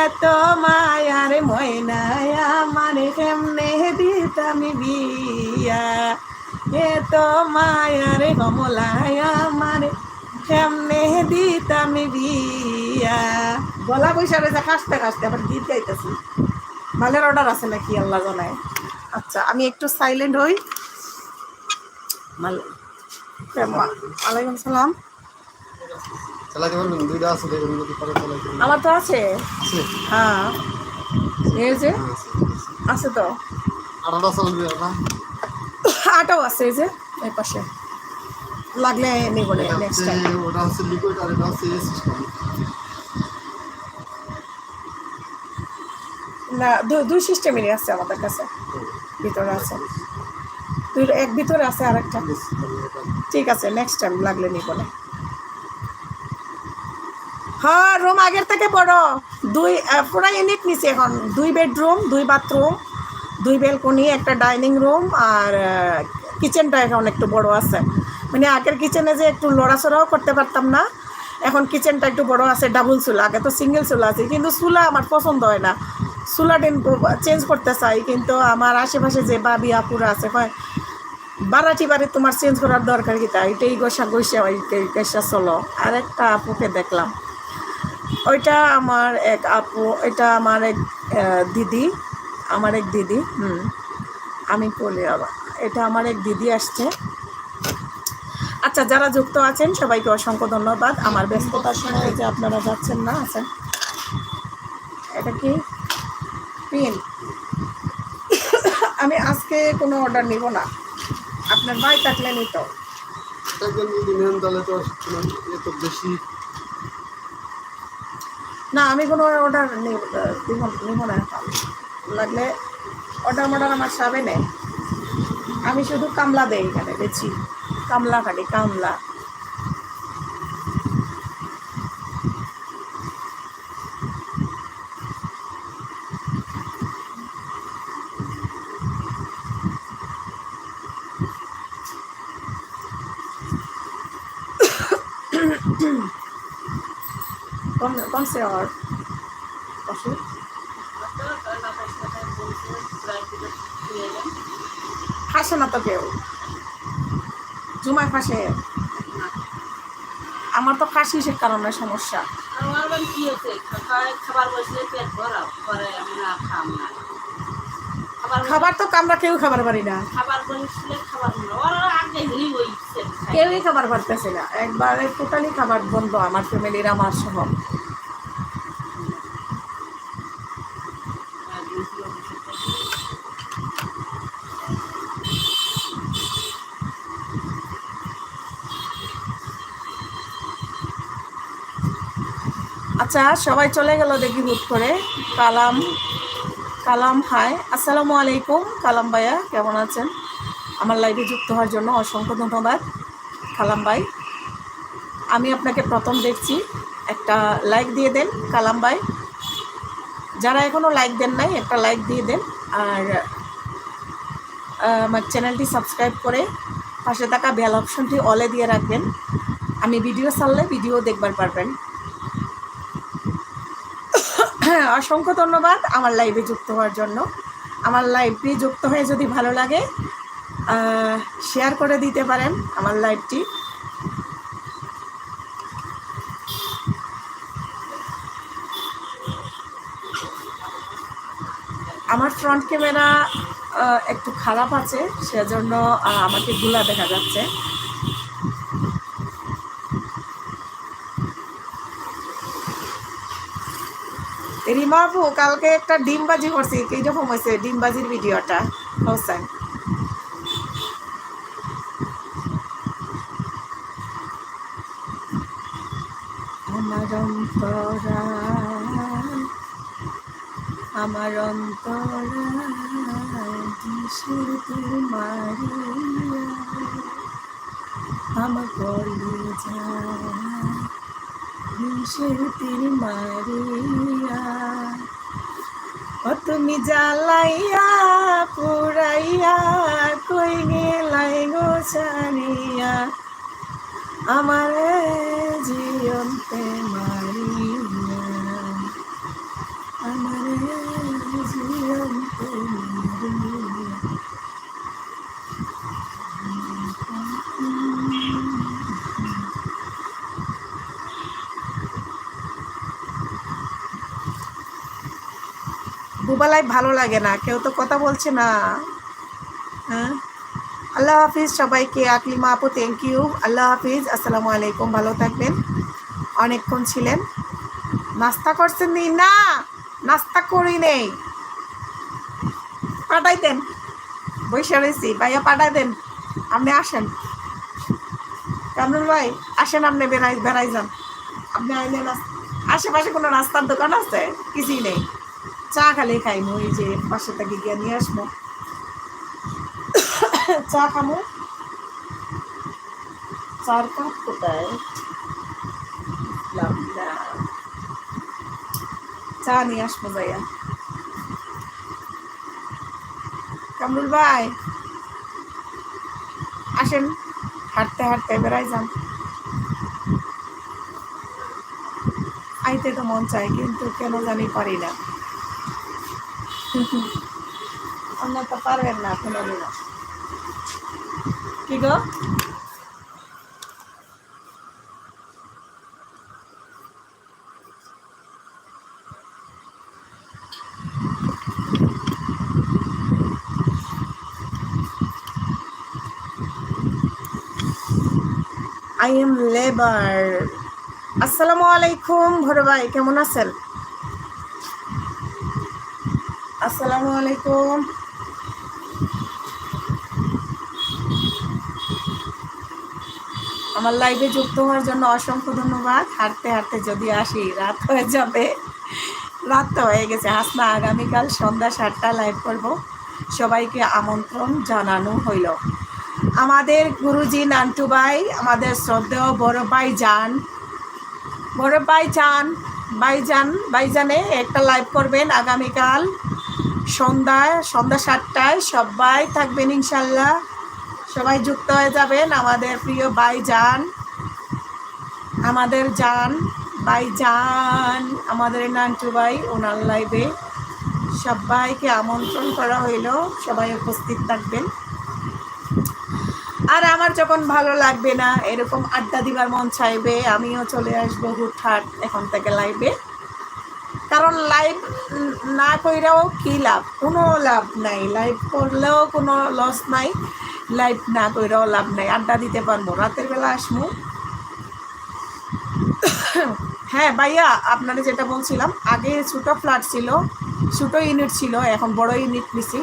এত মায়ার ময়নায় আমার কেমনে দিতামি বিয়া, এত মায়ার কমলায় আমার কেমনে দিতামি বিয়া। গলা বৈশা রয়েছে কাশতে কাশতে, আবার গীত গাইতেছি। মালের অর্ডার আছে নাকি আল্লাহ জানায়। আচ্ছা আমি একটু সাইলেন্ট হই। ওয়ালাইকুম সালাম। আমার তো আছে, হ্যাঁ এই যে আছে তো, আটাও আছে এই যে এই পাশে, লাগলে নিব নেক্সট টাইম। না দুই সিস্টেমেরই আছে আমাদের কাছে, ভিতরে আছে এক ভিতরে আছে আর একটা। ঠিক আছে নেক্সট টাইম লাগলে নিব না। হ্যাঁ রুম আগের থেকে বড়, পুরো ইউনিট নিচে এখন, 2 বেডরুম 2 বাথরুম 2 ব্যালকনি, একটা ডাইনিং রুম, আর কিচেনটা এখন একটু বড় আছে। মানে আগের কিচেনে যে একটু লড়াচড়াও করতে পারতাম না, এখন কিচেনটা একটু বড় আছে, ডাবল চুলা। আগে তো সিঙ্গেল চুলা আছে, কিন্তু চুলা আমার পছন্দ হয় না, চুলা চেঞ্জ করতে চাই। কিন্তু আমার আশেপাশে যে বাবি আপুরা আছে হয় বারাটি বাড়ি তোমার চেঞ্জ করার দরকার কি, তা এটাই গোসা গৈসা গৈসা চলো। আর একটা আপুকে দেখলাম, ওইটা আমার এক আপু, এটা আমার এক দিদি, আমার এক দিদি, আমি বলি আবার এটা আমার এক দিদি আসছে। আচ্ছা যারা যুক্ত আছেন সবাইকে অসংখ্য ধন্যবাদ। আমার ব্যস্ততার সময় যে আপনারা যাচ্ছেন না আছেন। এটা কি পিন? আমি আজকে কোনো অর্ডার নিব না, আপনার ভাই থাকলে নিত। না আমি কোনো অর্ডার নিব না, লাগলে অর্ডার আমার সাবে নেই। আমি শুধু কামলা দেই, এখানে বেছি কামলা, খালি কামলা। कौन से और पशु ফাঁসে না তো কেউ, জুমায় ফাঁসে। আমার তো কাশির কারণে সমস্যা। খাবার তো আমরা কেউ খাবার পারি না, কেউই খাবার পারতেছে না, একবারে টোটালি খাবার বন্ধ আমার ফ্যামিলির, আমার সহ। আচ্ছা সবাই চলে গেল দেখি হুট করে। কালাম হাই, আসসালামু আলাইকুম কালাম ভাইয়া, কেমন আছেন? আমার লাইভে যুক্ত হওয়ার জন্য অসংখ্য ধন্যবাদ কালাম ভাই। আমি আপনাকে প্রথম দেখছি, একটা লাইক দিয়ে দেন কালাম ভাই। যারা এখনও লাইক দেন নাই একটা লাইক দিয়ে দেন, আর আমার চ্যানেলটি সাবস্ক্রাইব করে পাশে থাকা বেল অপশনটি অলে দিয়ে রাখবেন। আমি ভিডিও ছাড়লে ভিডিও দেখবার পারবেন। অসংখ্য ধন্যবাদ আমার লাইভে যুক্ত হওয়ার জন্য। আমার লাইভটি যুক্ত হয়ে যদি ভালো লাগে শেয়ার করে দিতে পারেন আমার লাইভটি। আমার ফ্রন্ট ক্যামেরা একটু খারাপ আছে, সেজন্য আমাকে ধুলা দেখা যাচ্ছে। রিমা আপু কালকে একটা ডিমবাজি করছি, কিরকম হয়েছে ডিমবাজির ভিডিওটা? হোসেন আমার অন্তরা আমার কলিজা বিষের তীর মারিয়া ও তুমি জ্বালাইয়া পুরাইয়া কই গেলাই গো ছাড়িয়া আমার জীবনতে মারিয়া আমার জীবনতে মারিয়া। দুবেলায় ভালো লাগে না, কেউ তো কথা বলছে না। হ্যাঁ, আল্লাহ হাফিজ সবাইকে। আকলিমা আপু থ্যাংক ইউ, আল্লাহ হাফিজ, আসসালামু আলাইকুম, ভালো থাকবেন। অনেকক্ষণ ছিলেন। নাস্তা করছেন নি? না, নাস্তা করি নেই। পাঠাই দেন, বৈশা রয়েছি, ভাইয়া পাঠাই দেন। আপনি আসেন, কামরুল ভাই আসেন, আপনি বেড়াই যান। আপনি আইলে আশেপাশে কোনো নাস্তার দোকান আছে? কিছুই নেই, চা খালি খাইমু, ওই যে পাশে থেকে গিয়ে নিয়ে আসবো, চা খামো। চার কাপ কোথায়? চা নিয়ে আসবো ভাইয়া। কামরুল ভাই আসেন, হাঁটতে হাঁটতে বেড়াই যান। আইতে তো মন চায়, কিন্তু কেন জানি পারি না। আপনার তো পারবেন না কোনো দিন। কি গো? I am labour. আসসালামু আলাইকুম ভোর ভাই, কেমন আছেন? আসসালামু আলাইকুম। আমার লাইভে যুক্ত হওয়ার জন্য অসংখ্য ধন্যবাদ। হাঁটতে হাঁটতে যদি আসি রাত হয়ে যাবে, রাত তো হয়ে গেছে। হাসনা আগামীকাল সন্ধ্যা 7টায় লাইভ করব, সবাইকে আমন্ত্রণ জানানো হইল। আমাদের গুরুজি নান্টু ভাই, আমাদের শ্রদ্ধেয় বড় ভাই যান, বড় ভাই চান, ভাইজানে একটা লাইভ করবেন আগামীকাল সন্ধ্যা 7টায়। সবাই থাকবেন ইনশাল্লাহ, সবাই যুক্ত হয়ে যাবেন। আমাদের প্রিয় ভাইজান, আমাদের জান ভাইজান, আমাদের নান্টু ভাই, ওনার লাইভে সবাইকে আমন্ত্রণ করা হইল, সবাই উপস্থিত থাকবেন। আর আমার যখন ভালো লাগবে না, এরকম আড্ডা দিবার মন চাইবে, আমিও চলে আসবো হুটহাট এখন থেকে লাইভে। কারণ লাইভ না কইরাও কি লাভ? কোনো লাভ নাই। লাইভ করলেও কোনো লস নাই, লাইভ না কইরাও লাভ নাই। আড্ডা দিতে পারবো, রাতের বেলা আসবো। হ্যাঁ ভাইয়া, আপনারা যেটা বলছিলাম, আগে ছোটো ফ্ল্যাট ছিল, ছোটো ইউনিট ছিল, এখন বড় ইউনিট নিছি।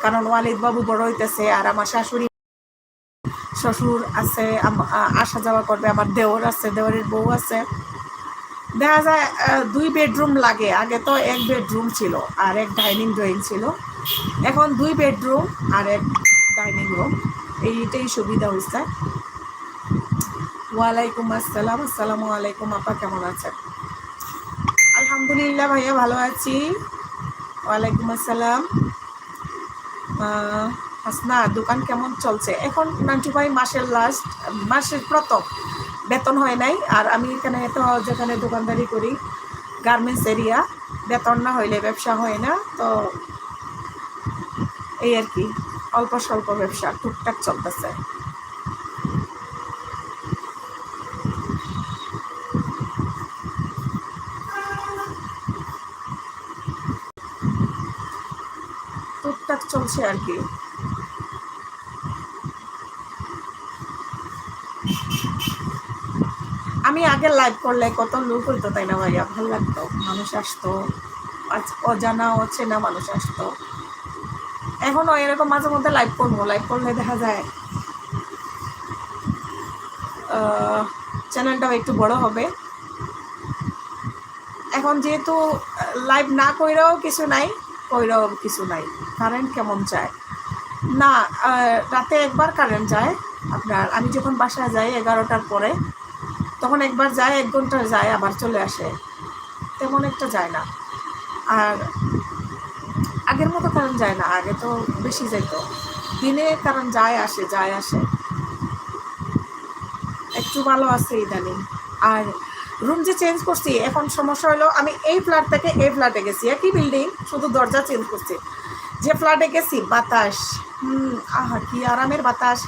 কারণ ওয়ালিদ বাবু বড় হইতেছে, আর আমার শাশুড়ি শ্বশুর আছে, আসা যাওয়া করবে, আমার দেওর আছে, দেওরের বউ আছে। দেখা যায় 2 বেডরুম লাগে। আগে তো 1 বেডরুম ছিল আর 1 ডাইনিং ড্রয়িং ছিল, এখন 2 বেডরুম আর 1 ডাইনিং রুম, এইটাই সুবিধা হয়েছে। ওয়ালাইকুম আসসালাম, আসসালামু আলাইকুম আপা, কেমন আছেন? আলহামদুলিল্লাহ ভাইয়া, ভালো আছি। ওয়ালাইকুম আসসালাম। হাসনা, দোকান কেমন চলছে এখন? নান্টু ভাই মাসের প্রথম বেতন হয় নাই। আর আমি এখানে তো যেখানে দোকানদারি করি, গার্মেন্টস এরিয়া, বেতন না হইলে ব্যবসা হয় না। তো এই আর কি, অল্প স্বল্প ব্যবসা টুকটাক চলতেছে। টুকটাক চলছে আর কি। আমি আগে লাইভ করলে কত লোক হইতো, তাই না ভাইয়া? ভালো লাগতো, মানুষ আসতো, অজানা অচেনা মানুষ আসতো। এখনও এরকম মাঝে মধ্যে লাইভ করবো, লাইভ করলে দেখা যায় চ্যানেলটাও একটু বড় হবে। এখন যেহেতু লাইভ না কইরাও কিছু নাই, কইরাও কিছু নাই। কারেন্ট কেমন যায়? না, রাতে একবার কারেন্ট যায়, আপনার আমি যখন বাসায় যাই 11টার পরে, তখন একবার যায় 1 ঘন্টা যায় আবার চলে আসে, তেমন একটা যায় না। আর আগের মতো কারণ যায় না, আগে তো বেশি যেত দিনে, কারণ যায় আসে যায় আসে, একটু ভালো আছে ইদানিং। আর রুম যে চেঞ্জ করছি, এখন সমস্যা হলো আমি এই ফ্ল্যাট থেকে এই ফ্ল্যাটে গেছি, একই বিল্ডিং, শুধু দরজা চেঞ্জ করছি। যে ফ্ল্যাটে গেছি বাতাস, আহা কি আরামের বাতাস,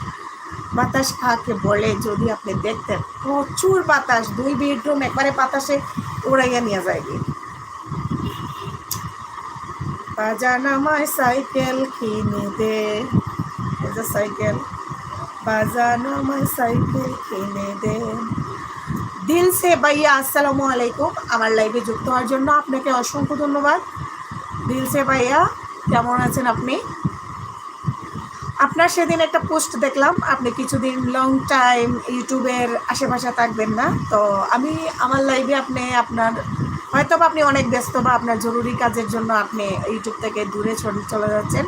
বাতাস কাকে বলে যদি আপনি দেখতেন, প্রচুর বাতাস, 2 বেডরুম একবারে বাতাসে উড়াইয়া নিয়ে যায়। বাজান আমায় সাইকেল কিনে দে, এই যে সাইকেল, বাজান আমায় সাইকেল কিনে দে। দিল সে ভাইয়া আসসালামু আলাইকুম, আমার লাইভে যুক্ত হওয়ার জন্য আপনাকে অসংখ্য ধন্যবাদ। দিল সে ভাইয়া, কেমন আছেন আপনি? আপনার সেদিন একটা পোস্ট দেখলাম, আপনি কিছুদিন লং টাইম ইউটিউবের আশেপাশে থাকবেন না, তো আমি আমার লাইভে আপনি আপনার হয়তো বা আপনি অনেক ব্যস্ত বা আপনার জরুরি কাজের জন্য আপনি ইউটিউব থেকে দূরে চলে যাচ্ছেন,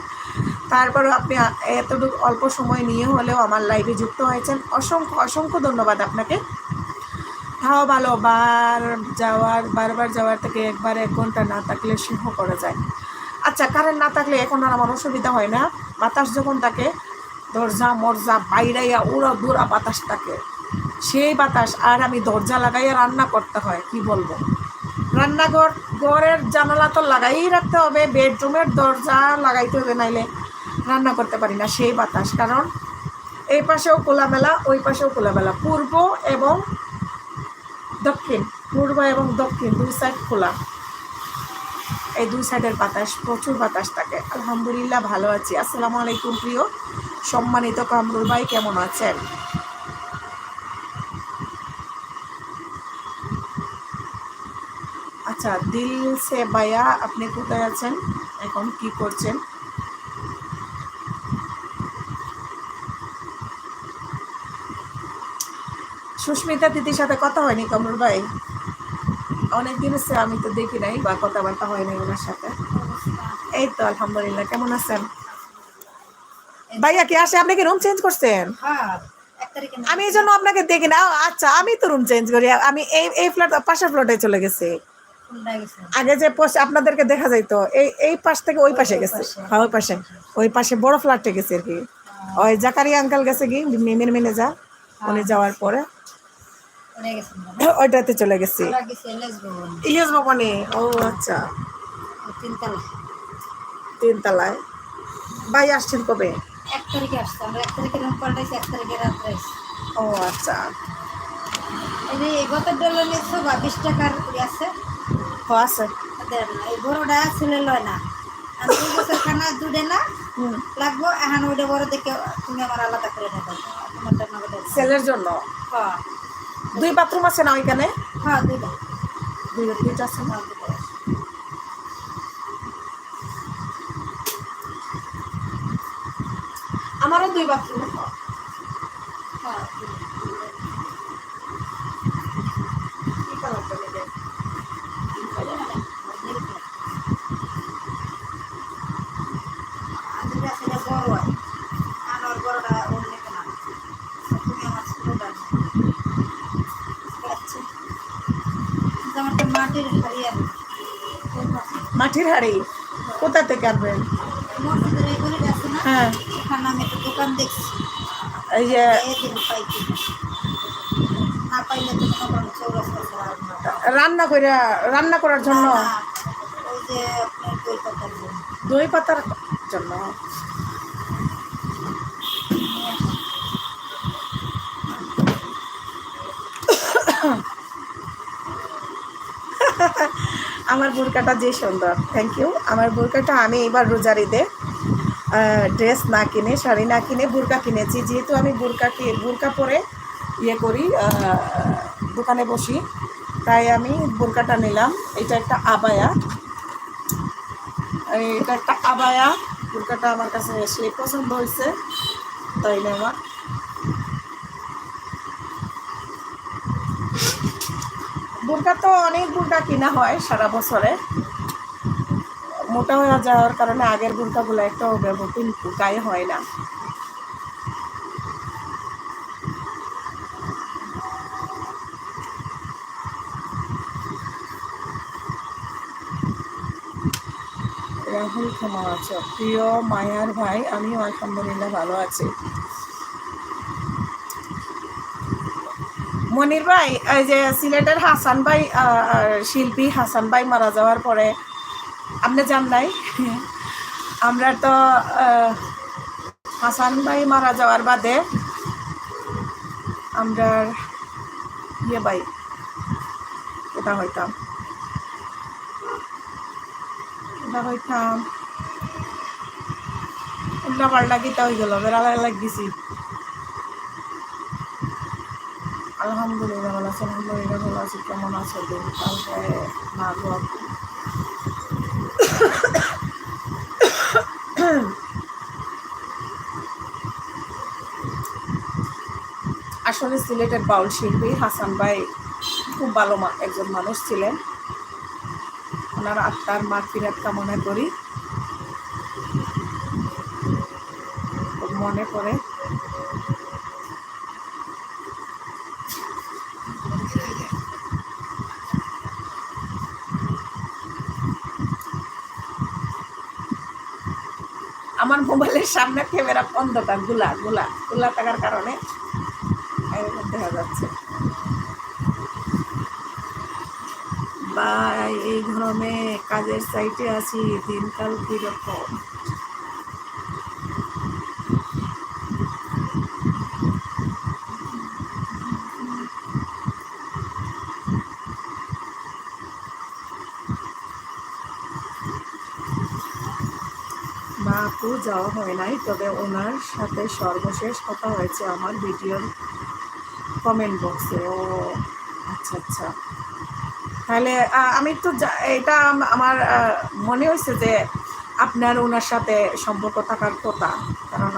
তারপরেও আপনি এতটুকু অল্প সময় নিয়ে হলেও আমার লাইভে যুক্ত হয়েছেন, অসংখ্য অসংখ্য ধন্যবাদ আপনাকে। তাও ভালো, বারবার যাওয়ার থেকে একবার 1 ঘন্টা না থাকলে সিংহ করা যায়। আচ্ছা, কারেন্ট না থাকলে এখন আর আমার অসুবিধা হয় না, বাতাস যখন থাকে দরজা মরজা বাইরাইয়া উড়া দুরা বাতাস থাকে, সেই বাতাস। আর আমি দরজা লাগাইয়া রান্না করতে হয়, কি বলবো, ঘরের জানালা তো লাগাই রাখতে হবে, বেডরুমের দরজা লাগাইতে হবে, নাইলে রান্না করতে পারি না, সেই বাতাস। কারণ এই পাশেও খোলামেলা, ওই পাশেও খোলামেলা, পূর্ব এবং দক্ষিণ, পূর্ব এবং দক্ষিণ 2 সাইড খোলা, এই 2 সাইডের বাতাস, প্রচুর বাতাস থাকে। আলহামদুলিল্লাহ ভালো আছি। আসসালামু আলাইকুম প্রিয় সম্মানিত কামরুল ভাই, কেমন আছেন? আচ্ছা, দিল সে ভাইয়া, আপনি কোথায় আছেন, এখন কি করছেন? সুস্মিতা দিদির সাথে কথা হয়নি কামরুল ভাই, অনেকদিন হচ্ছে, আমি তো দেখি নাই বা কথাবার্তা হয়নি ওনার সাথে। এই তো আলহামদুলিল্লাহ, কেমন আছেন? ভাইয়া কি আসে? আপনি কি রুম চেঞ্জ করছেন? আমি এই জন্য আপনাকে দেখি না। আচ্ছা, আমি তো রুম চেঞ্জ করি, আমি এই ফ্ল্যাট পাশের ফ্ল্যাটে চলে গেছি। আগে যে আপনাদেরকে দেখা যাইতো, এই পাশ থেকে ওই পাশে গেছে। হ্যাঁ, ওই পাশে বড় ফ্ল্যাটে গেছে আর কি। ওই জাকারিয়া আঙ্কাল গেছে কি মিমের ম্যানেজার, উনি যাওয়ার পরে ওইটাতে চলে গেছি, ইলিয়াস ভবনে। ও আচ্ছা, 3 তলায়। ভাই আসছেন কবে? 1 তারিখে আসছে, আমরা 1 তারিখে রুম পাল্টাইছি, 1 তারিখে রাত্রে আসছি। ও আচ্ছা, এই গত ডলার নিচ্ছ বা 20 টাকার আছে, ও আছে, এই বড়টা ছেলে লয় না, আমি 2 বছর খানা দুধে না লাগবো, এখন ওইটা বড় দেখে তুমি আমার আলাদা করে দেবো, তোমারটা নগদ ছেলের জন্য। হ্যাঁ, 2 বাথরুম আছে না ওইখানে? হ্যাঁ, দুইটা আছে না? আমারও 2 বাথরুম। হ্যাঁ, কি কালারটা নেবে? দুইটা ছেলে বড় হয়, আর ওর বড়টা ওর লেখে না, তুমি আমার ছোটটা আমার তো মাটির হারিয়ে মাটির হাড়ি কোথা থেকে আনবেন? মসজিদের এই গলিটা আছে না, হ্যাঁ, ওখানে আমি একটা দোকান দেখছি, এই যে পাইছি না, পাইলে তো মনে করেন চৌরাস্তা ছাড়া আর না। রান্না করার জন্য, না, ওই যে আপনার দই পাতার জন্য। আমার বোরকাটা যে সুন্দর, থ্যাংক ইউ। আমার বোরকাটা আমি এবার রোজার ঈদে ড্রেস না কিনে, শাড়ি না কিনে বোরকা কিনেছি, যেহেতু আমি বোরকা পরে ইয়ে করি, দোকানে বসি, তাই আমি বোরকাটা নিলাম। এটা একটা আবায়া, বোরকাটা আমার কাছে এসে পছন্দ হয়েছে, তাই নেওয়া। বোরকা তো অনেক বোরকা কিনা হয় সারা বছরে, মোটা হয়ে যাওয়ার কারণে আগের বোরকাগুলো একটাও গায়ে হয় না। রাহুল কেমন আছো? প্রিয় মায়ার ভাই, আমিও আলহামদুলিল্লাহ ভালো আছি। মনির ভাই, এই যে সিলেটের হাসান ভাই, শিল্পী হাসান ভাই মারা যাওয়ার পরে আপনি জান নাই? আমরা তো হাসান ভাই মারা যাওয়ার বাদে আমরা ইয়ে ভাই এটা হইতাম উল্টা পাল্টা গীতা হয়ে গেল, বেড়ালা লাগিয়েছি। আলহামদুলিল্লাহ ভালো আছি, আলহামদুলিল্লাহ ভালো আছি। কেমন আছো? দিন কালকে না গো আপু। আসলে সিলেটের বাউল শিল্পী হাসান ভাই খুব ভালো একজন মানুষ ছিলেন। ওনার আত্মার মাগফিরাত কামনা করি। খুব মনে পড়ে। আমার মোবাইলের সামনে ক্যামেরা অন্ধকার, গুলা থাকার কারণে এরকম দেখা যাচ্ছে। ভাই এই গরমে কাজের সাইটে আছি, দিনকাল কিরকম? আপু যাওয়া হয় নাই, তবে ওনার সাথে সর্বশেষ কথা হয়েছে আমার ভিডিওর কমেন্ট বক্সে। ও আচ্ছা আচ্ছা, তাহলে আমি তো এটা আমার মনে হয়েছে যে আপনার ওনার সাথে সম্পর্ক থাকার কথা, কারণ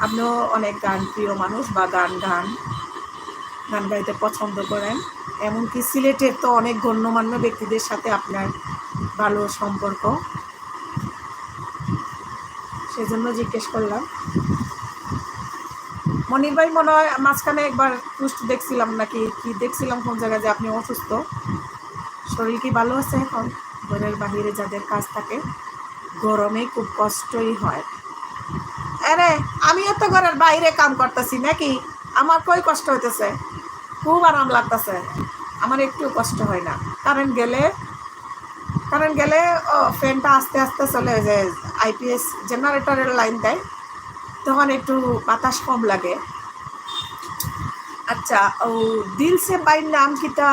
আপনিও অনেক গান প্রিয় মানুষ বা গান গাইতে পছন্দ করেন। এমনকি সিলেটের তো অনেক গণ্যমান্য ব্যক্তিদের সাথে আপনার ভালো সম্পর্ক, সেজন্য জিজ্ঞেস করলাম। মনির ভাই মনে হয় মাঝখানে একবার পোস্ট দেখছিলাম, নাকি কি দেখছিলাম কোন জায়গায়, যে আপনি অসুস্থ। শরীর কি ভালো আছে এখন? ঘরের বাহিরে যাদের কাজ থাকে গরমে খুব কষ্টই হয়। আরে আমিও তো ঘরের বাইরে কাম করতেছি, নাকি আমার কই কষ্ট হইতেছে? খুব আরাম লাগতেছে, আমার একটু কষ্ট হয় না। কারেন্ট গেলে ফ্যানটা আস্তে আস্তে চলে যায়, আইপিএস জেনারেটরের লাইন দেয়, তখন একটু বাতাস কম লাগে। আচ্ছা, ও দিল সে বাইর নাম কিটা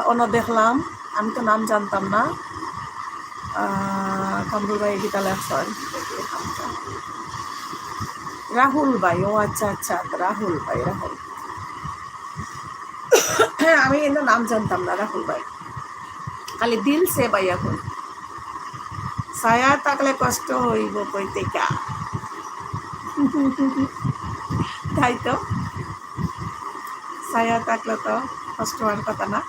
অন দেখলাম, আমি তো নাম জানতাম না। কামরুল ভাই গীতা লেখছেন, রাহুল ভাই। ও আচ্ছা আচ্ছা, রাহুল ভাই। হ্যাঁ, আমি কিন্তু নাম জানতাম না রাহুল ভাই, খালি দিল সে ভাই। এখন ছায়া থাকলে কষ্ট হইব কইতে কা, তাই তো, ছায়া থাকলে তো কষ্ট হওয়ার কথা না।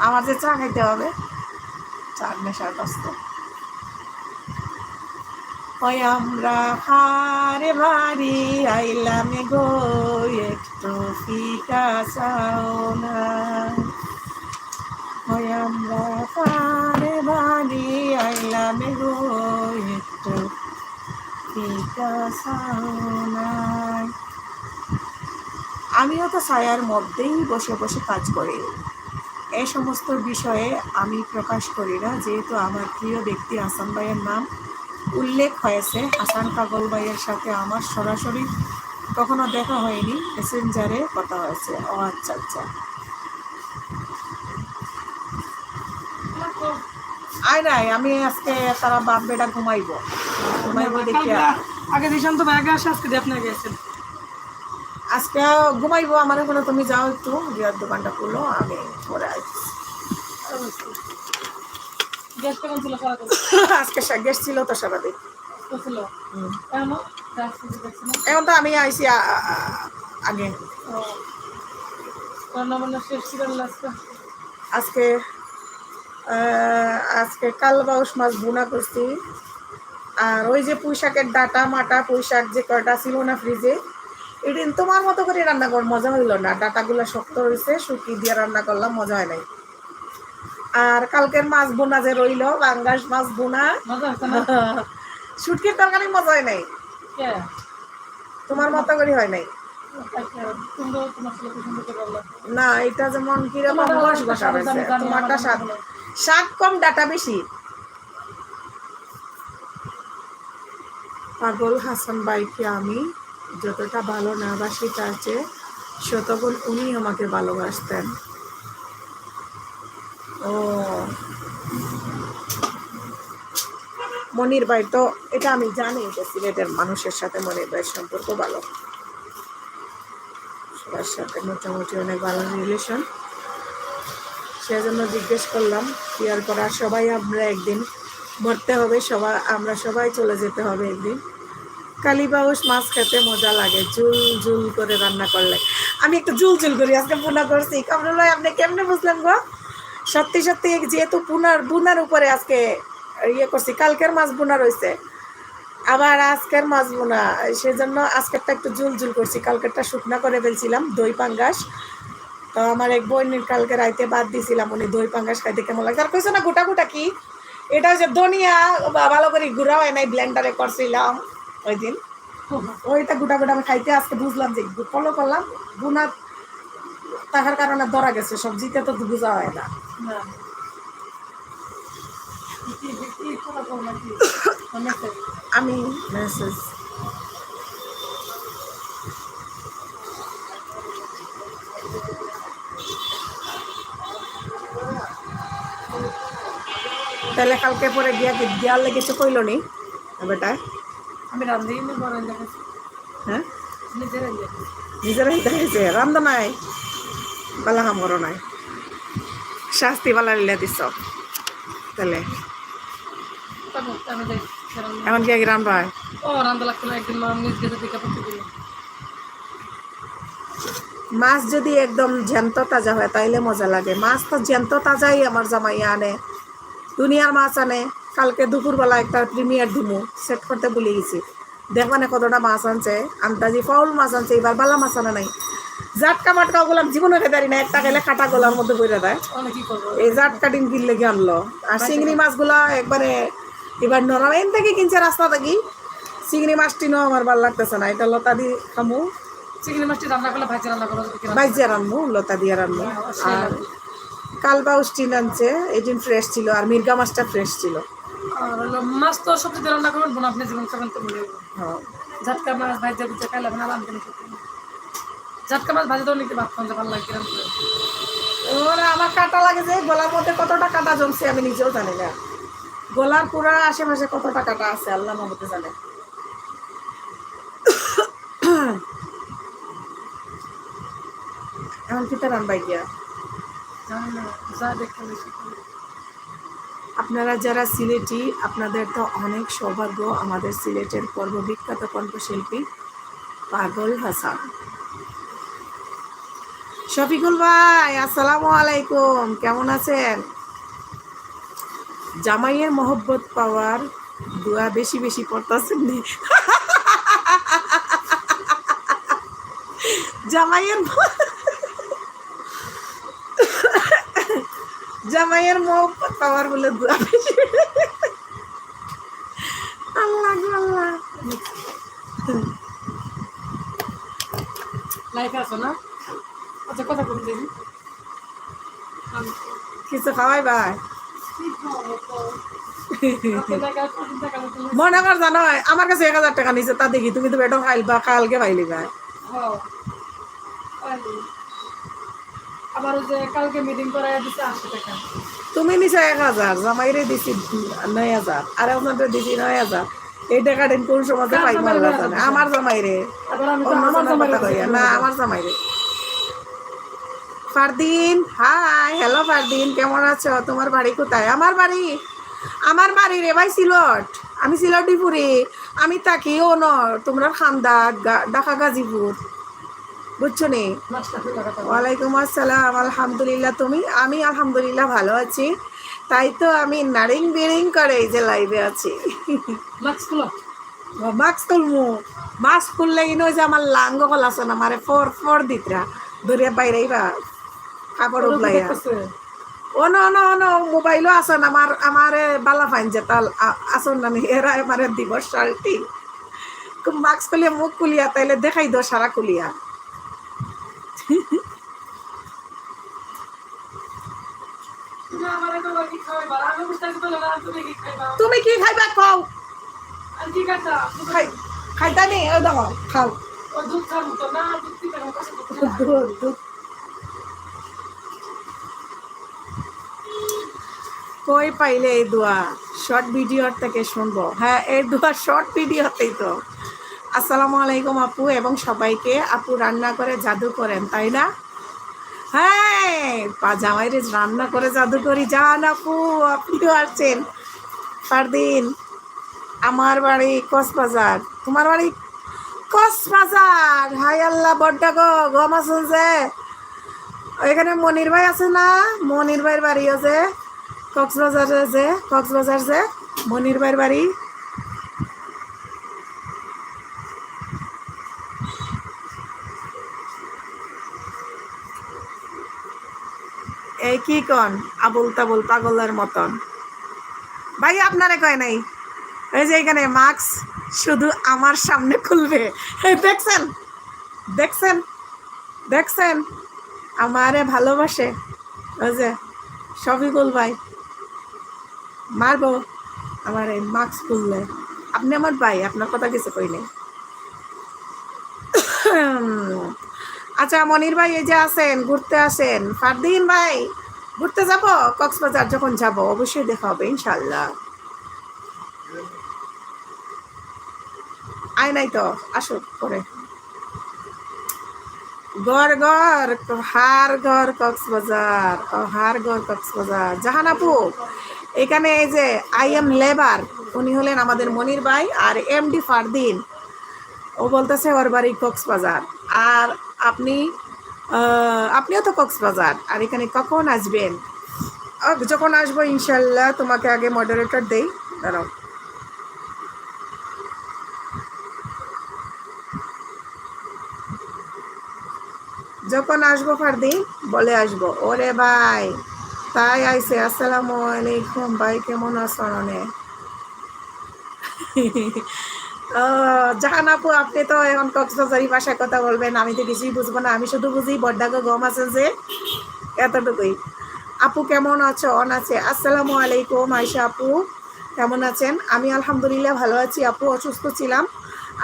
আমার যে চা খাইতে হবে, চার নেশার কষ্ট হয়। আমরা হারে ভারি আইলাম গো, একটু ফিকা চাও না। হয় আমরা হারে ভারি আইলাম গো, একটু ফিকা চাও না। আমিও তো ছায়ার মধ্যেই বসে বসে কাজ করি। এই সমস্ত বিষয়ে আমি প্রকাশ করি না, যেহেতু আমার প্রিয় ব্যক্তি হাসান ভাইয়ের নাম উল্লেখ হয়েছে। হাসান পাগল ভাইয়ের সাথে আমার সরাসরি কখনো দেখা হয়নি, মেসেঞ্জারে কথা হয়েছে। ও আচ্ছা আচ্ছা, আয় নাই, আমি আজকে তারা বাপ বেটা ঘুমাইবো দেখি। আগে দিশান্ত ভাই আগে আসে, আজকে আপনি গেছেন। আজকে ঘুমাইবো, আমার ওখানে তুমি যাও একটু, বিয়ার দোকানটা খুলো, আমি পরে আসছি। আজকে গ্যাস ছিল তো সারাদিন। এখন তো আমি আইসি আগে। আজকে কাল বাউস মাছ বোনা করছি, আর ওই যে পুঁইশাকের ডাটা মাটা পুঁইশাক যে কয়টা ছিল না ফ্রিজে, এদিন তোমার মতো করে রান্না কর, মজা হইল না। ডাটাগুলো শক্ত হয়েছে, শুকিয়ে দিয়ে রান্না করলাম, মজা হয় নাই। আর কালকের মাছ বোনা যে রইলো, পাঙ্গাস মাছ বোনা। মজা হচ্ছে না? শুটকির তরকারি মজা হয় নাই, কে? তোমার মতো করে হয় নাই। সুন্দর, তোমার ছেলে পছন্দ করে বললো। না, এটা যেমন কিরকম তোমারটা ঘষ একটা ঘষা স্বাদ হয়েছে, আমি জানি, তোমারটা আমারটা স্বাদ, ভালো। স্বাদ কম ডাটা বেশি। পাগল হাসান ভাইকে আমি যতটা ভালো না বাসি তার চেয়ে শতগুণ উনি আমাকে ভালোবাসতেন। ও, মনির ভাই তো, এটা আমি জানি যে সিলেটের মানুষের সাথে মনির ভাইয়ের সম্পর্ক ভালো, সবার সাথে মোটামুটি অনেক ভালো রিলেশন। সেজন্য জিজ্ঞেস করলাম বিয়ার করা সবাই আমরা একদিন মরতে হবে, সবাই আমরা সবাই চলে যেতে হবে একদিন। কালীবাউস মাছ খেতে মজা লাগে ঝুল ঝুল করে রান্না করলে। আমি একটু ঝুল ঝুল করি, আজকে বুনা করছি। কামরুল ভাই আপনি কেমনে বুঝলেন গো? সত্যি সত্যি যেহেতু বুনার উপরে আজকে ইয়ে করছি, কালকের মাছ বোনা রয়েছে, আবার আজকের মাছ বোনা, সেজন্য আজকেরটা একটু ঝুল ঝুল করছি, কালকেরটা শুকনা করে ফেলছিলাম দই পাঙ্গাস। তো আমার এক বোনের কালকে রাইতে বাদ দিয়েছিলাম, উনি দই পাঙ্গাস খাইতে কেমন লাগে। আর কইছো না গোটা গোটা কি, এটা হচ্ছে ধনিয়া ভালো করে গুঁড়া হয় নাই, ব্লেন্ডারে করছিলাম ওই দিন, ওইটা গোটা গোটা আমি খাইতে আজকে বুঝলাম যে ফলো করলাম বুনা তাহার কারণে ধরা গেছে, সবজিতে তো বোঝা হয় না। না। কি করা করো নাকি? মেসেজ। আমি মেসেজ তাহলে কালকে পরে গিয়া দেওয়ার লেগেছে কইল নি বেটা? আমি রান্ধি নি, বড় দেখাচ্ছি। হ্যাঁ, নিজের দেখাচ্ছি। নিজেরাই দেখাইছে রান্ধা নাই, বালা কাম করো নাই, শাস্তি বালা লিলে দিছ। তাহলে তারপর আমি দেখি রান্না। এখন কি আগে রান্ধবাই? ও রান্ধা লাগতো না, একদিন মা নিজ গেছে দিকে পড়তে দিল। মাছ যদি একদম জ্যান্ত তাজা হয় তাইলে মজা লাগে। মাছ তো জ্যান্ত তাজাই আমার জামাইয়া আনে, দুনিয়ার মাছ আনে। কালকে দুপুরবেলা একটা প্রিমিয়ার দিমু সেট করতে ভুলে গেছি, দেখবানে কতটা মাছ আনছে, আন্দাজি ফাউল মাছ আনছে, এবার বালা মাছ আনে নাই। জাটকা মাটকা ওগুলাম জীবনে খেতে না, একটা খেলে কাটা গোলার মধ্যে বইরা দেয়। অনেক কি করবো। এই জাটকা ডিম কিনলে গিয়ে আনলো। আর চিংড়ি মাছগুলা একবারে এবার নরম এন থেকে কিনছে রাস্তা থেকে। চিংড়ি মাছটি নো আমার ভালো লাগতেছে না, এটা লতা দিয়ে খামু, চিংড়ি মাছটি রান্না করলে ভাজি রান্না করো। বাইজে রান্নু, লতা দিয়ে রান্নু। আর কালবাউস টিন আনছে, এই দিন ফ্রেশ ছিল, আর মির্গা মাছটা ফ্রেশ ছিল। আর হলো মাছ তো সবজি দিয়ে রান্না করবেন, বোন আপনি জীবন খাবেন তো মনে হবে। হ্যাঁ, ঝাটকা মাছ ভাজা বুঝে খাইলে না রান্ধতে না। ঝাটকা মাছ ভাজা তো নিতে ভাত খাওয়া ভালো লাগে। ওরা আমার কাটা লাগে যে গলার মধ্যে কতটা কাটা জমছে আমি নিজেও জানি না, গলার পুরা আশেপাশে কতটা কাটা আছে আল্লাহ মহম্মদে জানে। এখন কি রান্নাই গিয়া জানি না, যা দেখতে বেশি। আপনারা যারা সিলেটি, আপনাদের তো অনেক সৌভাগ্য। আমাদের সিলেটের সর্ববিখ্যাত কণ্ঠশিল্পী পাগল হাসান। শফিকুল ভাই আসসালামু আলাইকুম, কেমন আছেন? জামাইয়ের মহব্বত পাওয়ার দোয়া বেশি বেশি পড়তেছেন নি? জামাইয়ের জামাইয়ের মহব্বত পাওয়ার বলে দোয়া বেশি। আল্লাহ গো আল্লাহ। লাইফে আছো না? আচ্ছা কথা বলতে দিন। কিছু খাওয়াই ভাই? মনে কর জানো আমার কাছে 1000 টাকা নিছে, তা দেখি তুমি তো বেটো খাইলবা, কালকে পাইলি ভাই। আবার ওই যে কালকে মিটিং করে দিচ্ছে 80 টাকা। তুমি নিছে 1000, জামাইরে দিছি 9000, আর আপনাদের দিছি 9000। এই টাকা দিন কোন সময় পাই মাল্লা জানে। আমার জামাইরে, আবার আমি তো অন্য আমার জনের কথা কইয়া না, আমার জামাইরে। ফারদিন, হাই, হ্যালো ফারদিন, কেমন আছো? তোমার বাড়ি কোথায়? আমার বাড়ি রে ভাই সিলট। আমি সিলট ডিপুরে, আমি থাকি ও ন তোমরা খান্দা ঢাকা গাজীপুর, বুঝছো নি? ওয়ালাইকুম আসসালাম, আলহামদুলিল্লাহ। তুমি? আমি আলহামদুলিল্লাহ ভালো আছি, তাই তো আমি নারিং বিরিং করে এই যে লাইভে আছি। মাস্ক তুলমু, মাস্ক খুললে ইনো যে আমার লাঙ্গ কল আছে না, মারে ফর দিতরা ধরিয়া বাইরেই বা কাপড় উঠলাইয়া। অন মোবাইলও আসন আমারে বালা ফাইন যে তাল আসন না এরা আমারে দিব শালটি মাস্ক খুলিয়া মুখ খুলিয়া তাইলে দেখাই দো সারা খুলিয়া তুমি কি খাইবা খাও খাইতা নি ও দেখো খাও দুধ দুধ কই পাইলে এই দোয়া শর্ট ভিডিওর থেকে শুনবো হ্যাঁ এই দোয়া শর্ট ভিডিওতেই তো আসসালামু আলাইকুম আপু এবং সবাইকে আপু রান্না করে জাদু করেন তাই না হ্যাঁ জামাইরে রান্না করে জাদু করি যান আপু আপনিও আসছেন পারদিন আমার বাড়ি কক্সবাজার তোমার বাড়ি কক্সবাজার হাই আল্লাহ বড্ডা গো গম আছেন যে এখানে মনির ভাই আছে না মনির ভাইয়ের বাড়ি আছে কক্সবাজার যে মনির ভাইয়ের বাড়ি এই কি কন আবুল তাবুল পাগলের মতন ভাই আপনারে কয় নাই এই যে এখানে মাস্ক শুধু আমার সামনে খুলবে দেখছেন দেখছেন দেখছেন আমারে ভালোবাসে ওই যে শফিকুল ভাই মারবো আমার এই মাস্ক খুললে আপনি আমার ভাই আপনার কথা কিছু কই নেই আচ্ছা মনির ভাই এই যে আসেন ঘুরতে আসেন ফারদিন ভাই ঘুরতে যাব কক্সবাজার যখন যাব অবশ্যই দেখা হবে ইনশাল্লাহ আয় নাই তো আসো পরে হারগড় কক্সবাজার জাহান আপু এখানে এই যে আই এম লেবার উনি হলেন আমাদের মনির ভাই আর এমডি ফারদিন ও বলতেছে ওর বাড়ি কক্সবাজার আর আপনিও তো কক্সবাজার আর এখানে কখন আসবেন যখন আসবো ইনশাল্লাহ তোমাকে আগে মডারেটর দেই দাঁড়াও যখন আসবো ফারদিন বলে আসবো ওরে ভাই তাই আইসে আসসালামু আলাইকুম ভাই কেমন আছেন অনেক জাহান আপু আপনি তো এখন কক্সবাজারি ভাষায় কথা বলবেন আমি তো কিছুই বুঝবো না আমি শুধু বুঝি বড্ডাগো গম আছে যে এতটুকুই আপু কেমন আছো অন আছে আসসালামু আলাইকুম আয়শা আপু কেমন আছেন আমি আলহামদুলিল্লাহ ভালো আছি আপু অসুস্থ ছিলাম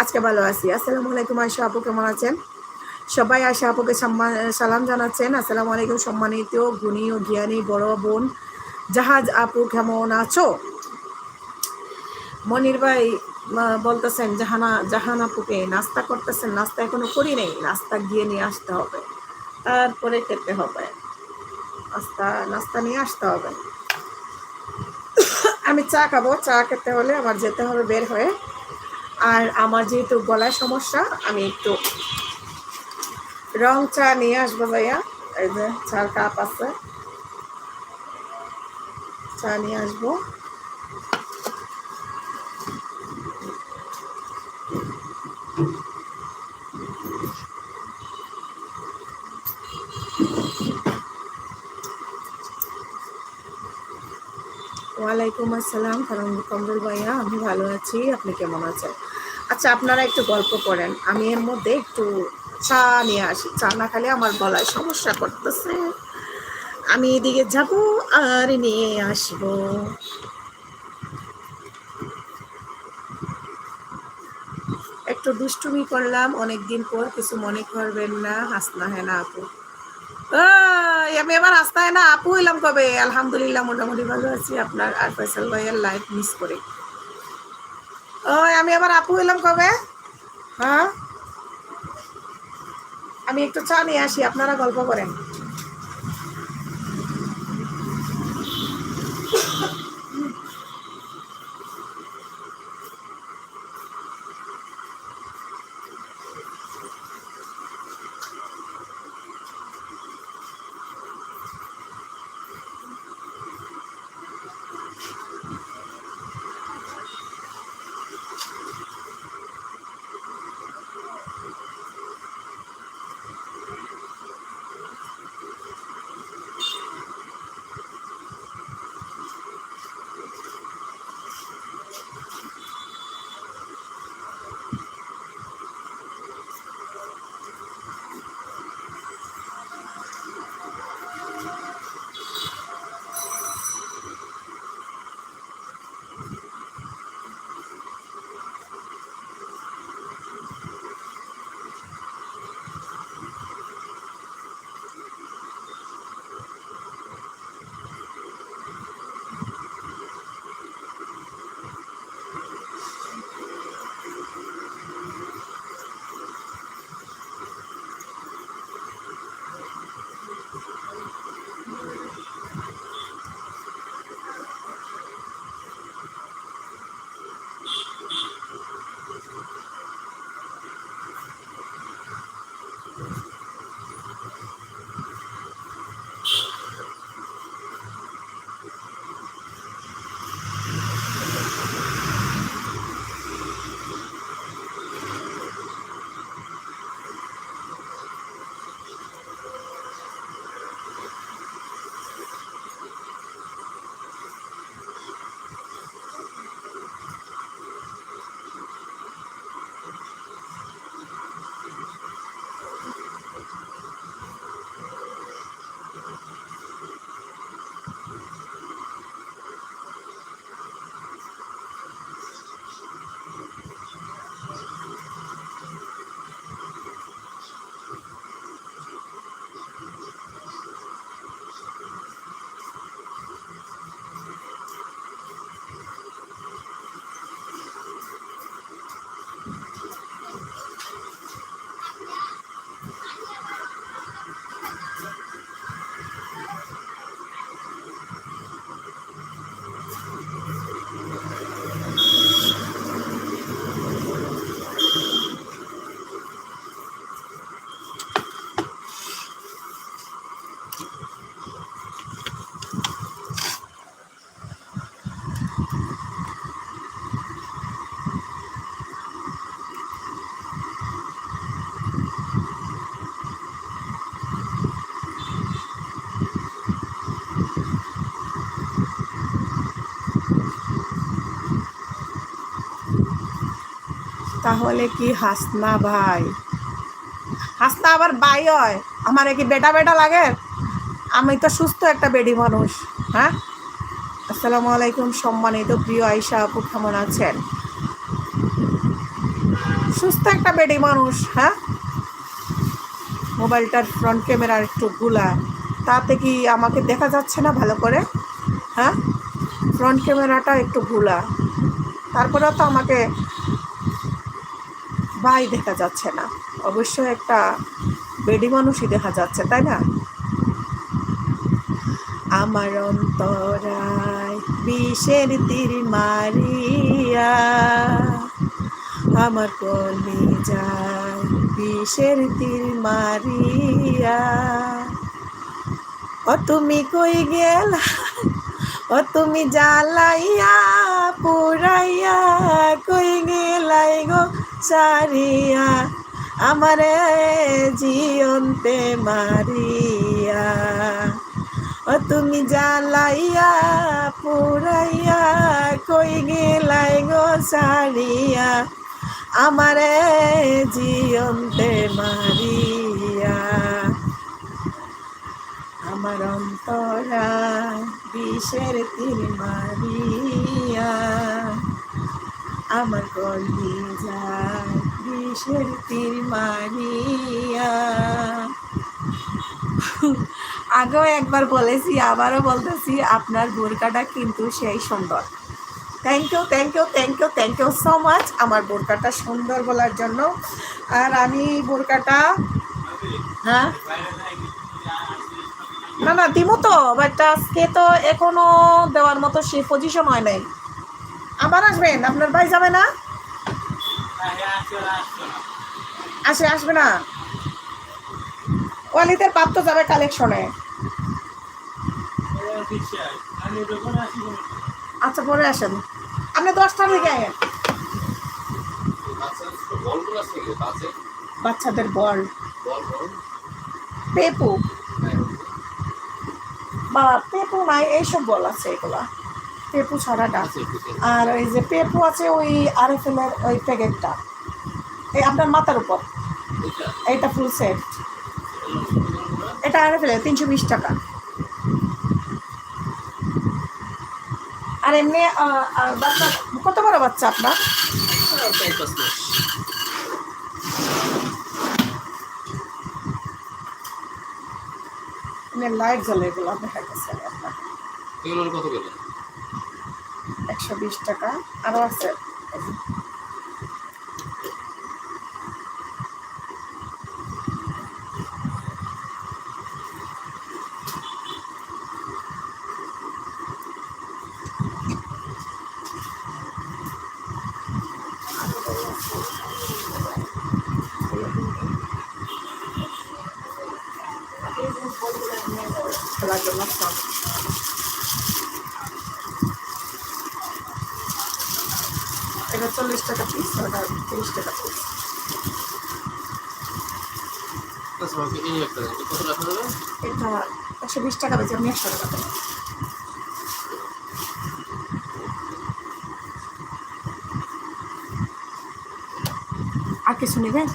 আজকে ভালো আছি আসসালামু আলাইকুম আয়শা আপু কেমন আছেন সবাই আয়শা আপুকে সালাম জানাচ্ছেন আসসালামু আলাইকুম সম্মানিত গুণী ও জ্ঞানী বড় বোন জাহাজ আপু কেমন আছো মনির ভাই বলতেছেন জাহান আপুকে নাস্তা করতেছেন নাস্তা এখনো করি নেই নাস্তা গিয়ে নিয়ে আসতে হবে তারপরে খেতে হবে নাস্তা নিয়ে আসতে হবে আমি চা খাবো চা খেতে হলে আমার যেতে হবে বের হয়ে আর আমার যেহেতু গলায় সমস্যা আমি একটু রং চা নিয়ে আসবো ভাইয়া এই যে চার কাপ আছে চা নিয়ে আসবো ওয়ালাইকুম আসসালাম কমরুল ভাইয়া আমি ভালো আছি আপনি কেমন আছেন আচ্ছা আপনারা একটু গল্প করেন আমি এর মধ্যে একটু চা নিয়ে আসি চা না খেলে আমার গলায় সমস্যা করতেছে আমি এদিকে যাব আর নিয়ে আসব একটু দুষ্টুমি করলাম অনেকদিন পর কিছু মনে করবেন না হাসনা হ্যাঁ না আপু আমি এবার হাসতায় না আপু এলাম কবে আলহামদুলিল্লাহ মোটামুটি ভালো আছি আপনার আর ফয়সাল ভাইয়ের লাইফ মিস করে আমি আবার আপু এলাম কবে হ্যাঁ আমি একটু চা নিয়ে আসি আপনারা গল্প করেন তাহলে কি হাসনা ভাই? হাসনা আবার ভাই হয়? আমার কি বেটা বেটা লাগে? আমি তো সুস্থ একটা বেডি মানুষ। হ্যাঁ, আসসালামু আলাইকুম সম্মানিত প্রিয় আয়েশা আপু, কেমন আছেন? সুস্থ একটা বেডি মানুষ। হ্যাঁ, মোবাইলটার ফ্রন্ট ক্যামেরার একটু গুলা, তাতে কি আমাকে দেখা যাচ্ছে না ভালো করে? হ্যাঁ, ফ্রন্ট ক্যামেরাটা একটু গুলা, তারপরেও তো আমাকে ভাই দেখা যাচ্ছে না। অবশ্যই একটা বেডি মানুষই দেখা যাচ্ছে, তাই না? আমার অন্তরায় বিষের তীর মারিয়া, আমার কলিজায় বিষের তীর মারিয়া, ও তুমি কই গেলা, ও তুমি জ্বালাইয়া পুরাইয়া, কই গেলাই গো সারিয়া, আমারে জিয়ন্তে মারিয়া, ও তুমি জ্বালাইয়া পুরাইয়া, কই গেলাই গো সারিয়া, আমারে জিয়ন্তে মারিয়া, আমার অন্তরায় বিষের তীর মারিয়া, আমার কলিজায় বিষের তীর মারিয়া। আগেও একবার বলেছি, আবারও বলতেছি, আপনার বোরকাটা কিন্তু সেই সুন্দর। Thank you, thank you, thank you, thank you so much আমার বোরকাটা সুন্দর বলার জন্য। আর আমি বোরকাটা, হ্যাঁ না না দিব তো, বাট আজকে তো এখনো দেওয়ার মতো সেই পজিশন হয় নাই। আবার আসবেন? আপনার ভাই যাবে না? আসবে না? ওয়ালিদের পাপ তো যাবে কালেকশনে। আচ্ছা, পরে আসেন। আপনি 10টার দিকে আয়েন। বাচ্চাদের বল, পেপু বা পেপু নাই, এইসব বল আছে, এগুলা পেপু ছাড়াটা। আর ওই যে পেপু আছে ওই RFL এর ওই প্যাকেটটা, এই আপনার মাথার উপর, এইটা ফুল সেট, এটা RFL 320 টাকা। আর এমনি বাচ্চা কত বড় বাচ্চা আপনার? লাইট জ্বলে, এগুলো দেখা গেছে আপনার 120 টাকা। আরো আছে, খেলার জন্য সব। এটা 40 টাকা পিস, ওটা 30 টাকা পিস। এটা 120 টাকা বেশি, আপনি 100 টাকা দেবেন। আর কিছু নেবেন?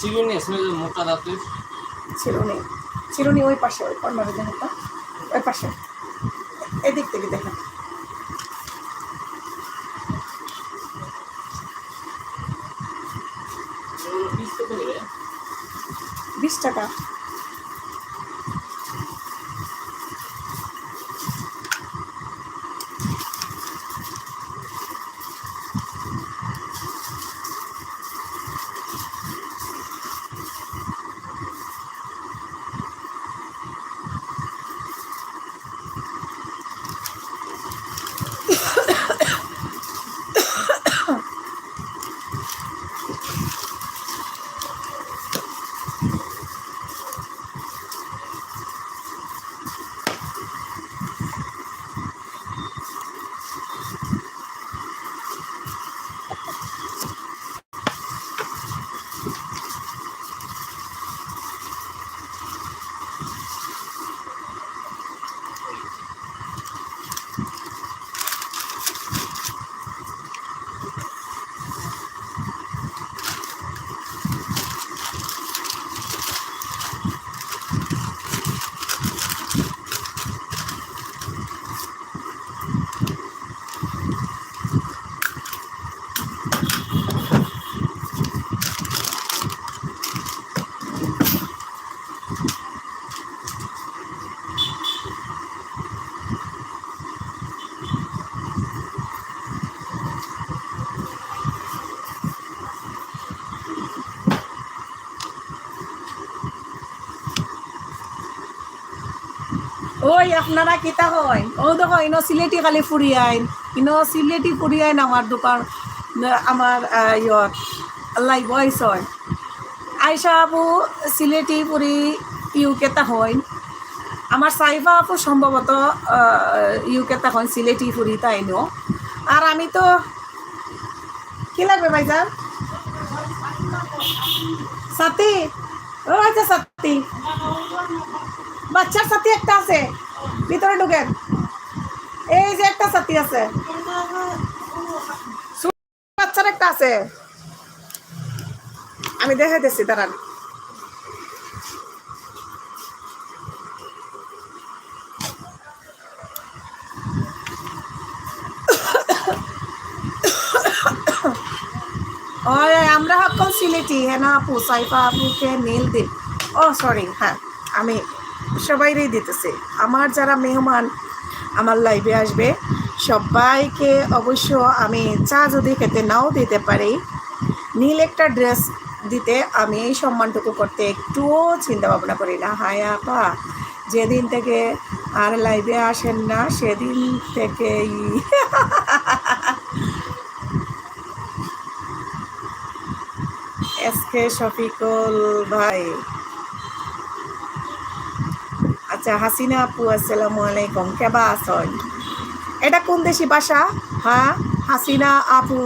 চিরুনি আছে না যে মোটা দাঁতের? চিরুনি, চিরুনি ওই পাশে, ওই কর্নারে দেখেন তো, ওই পাশে, এদিক থেকে দেখেন। ওগুলো পিস কত করে? 20 টাকা। ওই আপনারা কিতা হয়, ও দেখো ইনো সিলেটি খালি ফুরি আইন, ইনো সিলেটি ফুরি আইন আমার দোকান, আমার ইয়ত লাইভ বয়স হয় আইসা আপু সিলেটি পুরি ইউকেতা হয়, আমার সাইফা আপু সম্ভবত ইউকেতা হয় সিলেটি পুরি তাইনো। আর আমি তো কি লাগবে ভাইজান? সাথী, ও আচ্ছা সাথী, বাচ্চার সাথী একটা আছে, ভিতরে ঢুকেন। এই যে একটা সাথী আছে, বাচ্চার একটা আছে, আমি দেখাইতেছি দাঁড়ান। ওই আমরা হকল সিলেটি, হ্যাঁ না আপু, সাইফা আপুকে নীল দিন। ও সরি, হ্যাঁ আমি সবাইরই দিতেছি। আমার যারা মেহমান আমার লাইভে আসবে সবাইকে অবশ্য আমি চা যদি খেতে নাও দিতে পারি, নীল একটা ড্রেস দিতে আমি এই সম্মানটুকু করতে একটুও চিন্তা ভাবনা করি না। হায় আপা, যেদিন থেকে আর লাইভে আসেন না সেদিন থেকেই এসকে শফিকুল ভাই, আচ্ছা হাসিনা আপু আসসালামু আলাইকুম, কেবা আসন? এটা কোন দেশি ভাষা? হ্যাঁ হাসিনা আপু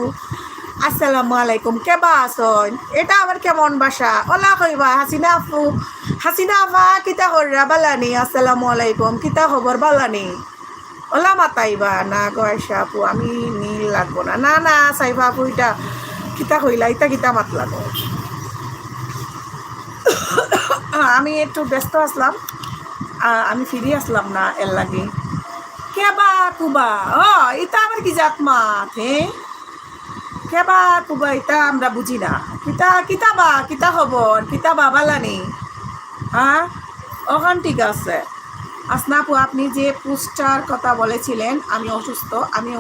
আসসালামু আলাইকুম, কেবা আসন? এটা আবার কেমন ভাষা? ওলা কইবা হাসিনা আপু, হাসিনা আপা কিতা হররা বালানি, আসসালামু আলাইকুম, কিতা খবর বালানি? ওলা মাতাইবা না গো আয়সা আপু, আমি নীল লাগবো না। না না সাইফা আপু, এটা কিতা কইলা, এটা কিতা মাত লাগো। আমি একটু ব্যস্ত আসলাম, আমি ফিরে আসলাম না এর লাগে। কেবা কুবা, ও এটা আবার কি জাত মাত? হ্যাঁ কেবা কুবা, এটা আমরা বুঝি না। কিতা কিতাবা, কিতা খবর, কিতাবা বালানি? হ্যাঁ ওখান ঠিক আছে। আসনা আপু, আপনি যে পোস্টার কথা বলেছিলেন, আমি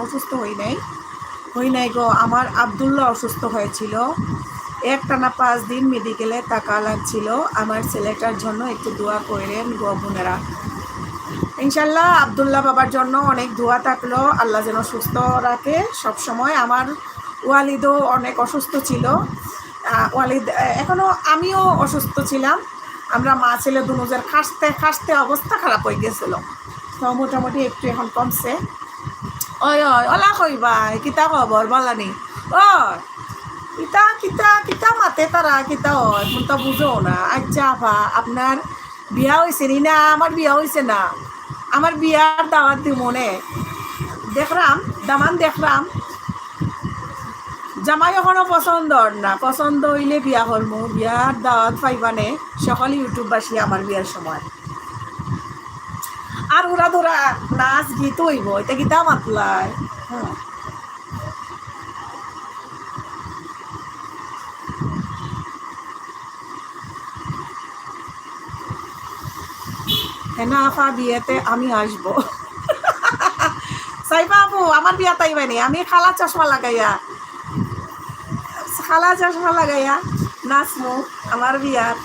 অসুস্থ হই নাই গো। আমার আব্দুল্লাহ অসুস্থ হয়েছিল, একটানা 5 দিন মেডিকেলে থাকা লাগছিল। আমার ছেলেটার জন্য একটু দোয়া করেন গো বোনেরা। ইনশাল্লাহ আব্দুল্লাহ বাবার জন্য অনেক দোয়া থাকলো, আল্লাহ যেন সুস্থ রাখে সব সময়। আমার ওয়ালিদও অনেক অসুস্থ ছিল, ওয়ালিদ এখনও, আমিও অসুস্থ ছিলাম। আমরা মা ছেলে দুজনের খাসতে অবস্থা খারাপ হয়ে গেছিল, তো মোটামুটি একটু এখন কমছে। ওই ওলা কইবা কিতা খবর বলানি? ও কিতা কিতা কিতা মাতে তারা, কিতা হয় এখন তো বুঝো না। আচ্ছা আপা, আপনার বিয়া হয়েছে নি? না আমার বিয়া হয়েছে না, আমার বিয়ার দাওয়াত দি মনে দেখলাম, দামান দেখলাম। জামাই এখনো পছন্দর না, পছন্দ হইলে বিয়া করবো, বিয়ার দাওয়াত পাইবানে সকল ইউটিউববাসী আমার বিয়ার সময়। আর ওরা ধরা নাচ গীত হইব, এটা গীতা মাতলায়। হ্যাঁ, হেনা আফা বিয়েতে আমি আসবো। সাইফা আপু আমার বিয়া তাইবানি, আমি খালা চশমা লাগাইয়া নাচমু আমার বিয়ার।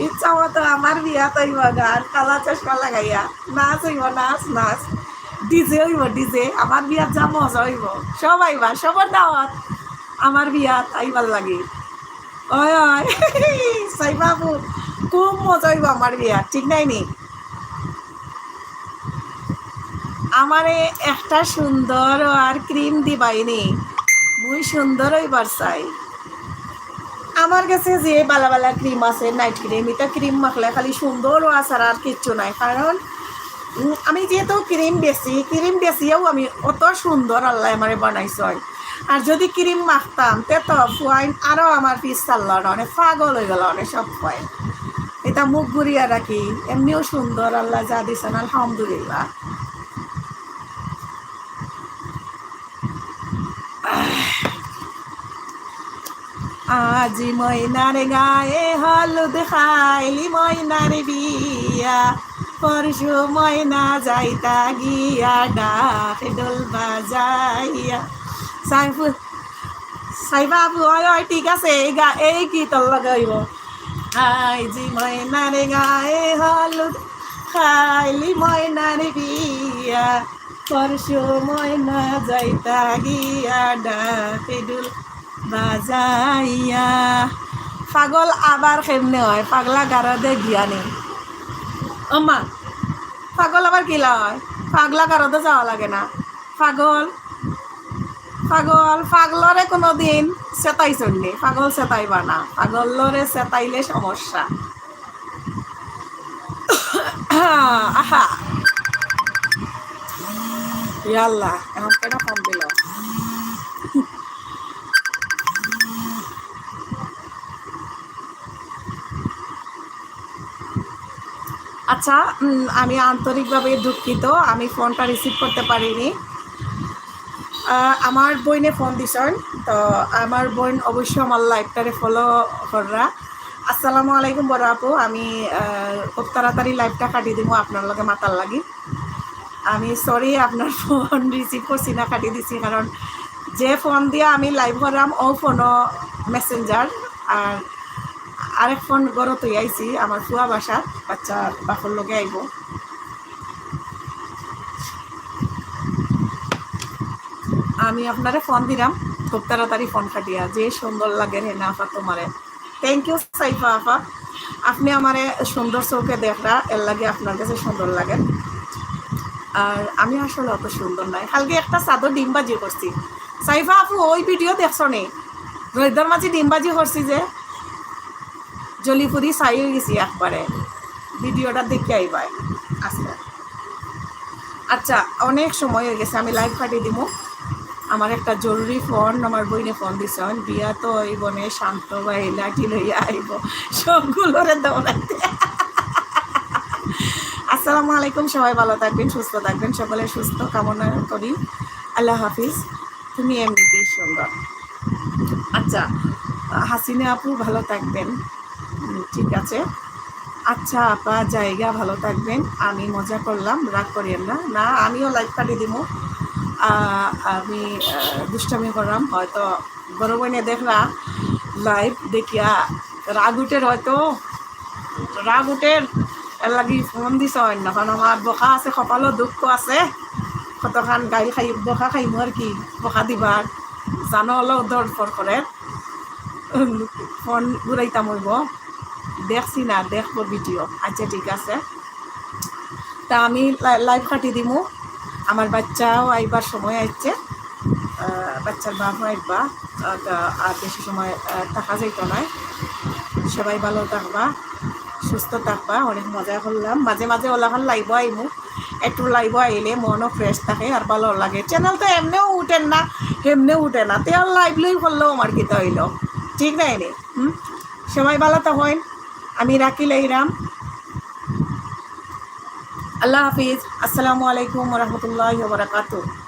ইচ্ছা মতো আমার বিয়া তাইব গান খালা চশমা লাগাইয়া নাচ হইব, নাচ নাচ ডিজে হইব, ডিজে আমার বিয়াত যা মজা হইব। সব আইবা, সবার দাওয়াত আমার বিয়াত আইবার লাগে। ওই ওই সাইফা আপু খুব মজা হইব আমার বিয়াত, ঠিক নাই নি? আমারে একটা সুন্দর আর ক্রিম দিবাইনি, মুই সুন্দর হইবার চাই। আমার কাছে যে বালা বালা ক্রিম আছে, নাইট ক্রিম, এটা ক্রিম মাখলে খালি সুন্দরও আসার আর কিচ্ছু নাই। কারণ আমি যেহেতু ক্রিম বেশিও আমি অত সুন্দর আল্লাহ আমারে বানাইছ। আর যদি ক্রিম মাখতাম তে তো ফুয়াইন আরও আমার পিস চাল্ল অনেক পাগল হয়ে গেল, অনেক সব হয়। এটা মুখ ঘুরিয়া রাখি, এমনিও সুন্দর আল্লাহ যা দিছেন আলহামদুলিল্লাহ। আজি ময়নার গায়ে হলুদ খাইলি ময়নার বিয়া, পরশু ময়না যাইতা গিয়া ডাক ডোল বাজাইয়া। সাইবা আপু ওই ঠিক আছে, এই গীতর লাগাইব। আজি ময়নার গায়ে হলুদ খাইলি ময়নার বিয়া, পরশু ময়না যাইতা গিয়া ডাক ডোল বাজাইয়া। পাগল আবার কেমনে হয়? পাগলা গারদে গিয়ানি ওমা, পাগল আবার কিলা হয়? পাগলা গারদে যাওয়া লাগে না। পাগলরে কোনো দিন চেতাইছন নি? পাগল চেতাইবা না, পাগলরে চেতাইলে সমস্যা। আহা ইয়াল্লা, এখন কেটা ফোন দিল। আচ্ছা, আমি আন্তরিকভাবে দুঃখিত, আমি ফোনটা রিসিভ করতে পারিনি। আমার বোনে ফোন দিছেন, তো আমার বোন অবশ্যই আমার লাইভটারে ফলো কররা। আসসালামু আলাইকুম বড় আপু, আমি খুব তাড়াতাড়ি লাইভটা কাটি দিব আপনার লগে মাতার লাগি। আমি সরি আপনার ফোন রিসিভ করছি না, কাটি দিছি। কারণ যে ফোন দিয়ে আমি লাইভ করাম ও ফোনও মেসেঞ্জার, আর আরেক ফোন গড়ত আইছি আমার ফুয়া বাসা, বাচ্চা বাপর লগে আইব। আমি আপনারে ফোন দিলাম খুব তাড়াতাড়ি ফোন কাটিয়া। যে সুন্দর লাগে রে না আফা তোমারে। থ্যাংক ইউ সাইফা আফা, আপনি আমারে সুন্দর চৌকে দেখরা, এর লাগে আপনার কাছে সুন্দর লাগে। আর আমি আসলে অত সুন্দর নাই, কালকে একটা চাদর ডিমবাজি করছি। সাইফা আপু ওই ভিডিও দেখছ নি? রোহিদার মাঝে ডিমবাজি করছি যে জলিপুরি চাই হয়ে গেছি একবারে, ভিডিওটা দেখে আইবাই আচ্ছা। আচ্ছা, অনেক সময় হয়ে গেছে, আমি লাইভ কাটিয়ে দিব। আমার একটা জরুরি ফোন আমার বইনে ফোন দিছেন, বিয়া তো ওই বনে শান্ত বা লাঠি লইয়া আইব সবগুলোরে দৌড়াইতে। আসসালামু আলাইকুম, সবাই ভালো থাকবেন, সুস্থ থাকবেন, সকলে সুস্থ কামনা করি। আল্লাহ হাফিজ, তুমি এমনিতেই সুন্দর। আচ্ছা, হাসিনা আপু ভালো থাকবেন, ঠিক আছে। আচ্ছা আপা জায়গা ভালো থাকবেন, আমি মজা করলাম, রাগ করিয়েন না। না, আমিও লাইভ কাটিয়ে দিব, আমি দুষ্টামি করলাম। হয়তো বড় বোনে দেখলা লাইভ দেখিয়া রাগ উঠের, হয়তো রাগ উঠের এর লাগি ফোন দিছ না। কারণ আমার বকা আছে, কপালও দুঃখ আছে, কতখান গাই খাই বকা খাইম আর কি, বকা দিবার জানো অলপ দরফর করে ফোন ঘুরাইতাম হইব। দেখছি না, দেখবো ভিডিও। আচ্ছা ঠিক আছে, তা আমি লাইভ কাটি দিব। আমার বাচ্চাও আইবার সময় আসছে, বাচ্চার বাবা আইবা, আর বেশি সময় থাকা যাইতো নয়। সবাই ভালো থাকবা, সুস্থ থাকবা, অনেক মজা করলাম। মাঝে মাঝে ওলাখান লাইব আইমু, একটু লাইভ আইলে মনও ফ্রেশ থাকে আর ভালো লাগে। চ্যানেল তো এমনিও উঠেন না, এমনিও উঠে না, তে আর লাইভ লই করলেও আমার কি হইল, ঠিক নাই রে? সবাই ভালো তো হয়, আমি রাখি লাইরাম। আল্লাহ হাফিজ, আসসালামু আলাইকুম রহমতুল্লাহ বারাকাতুহু।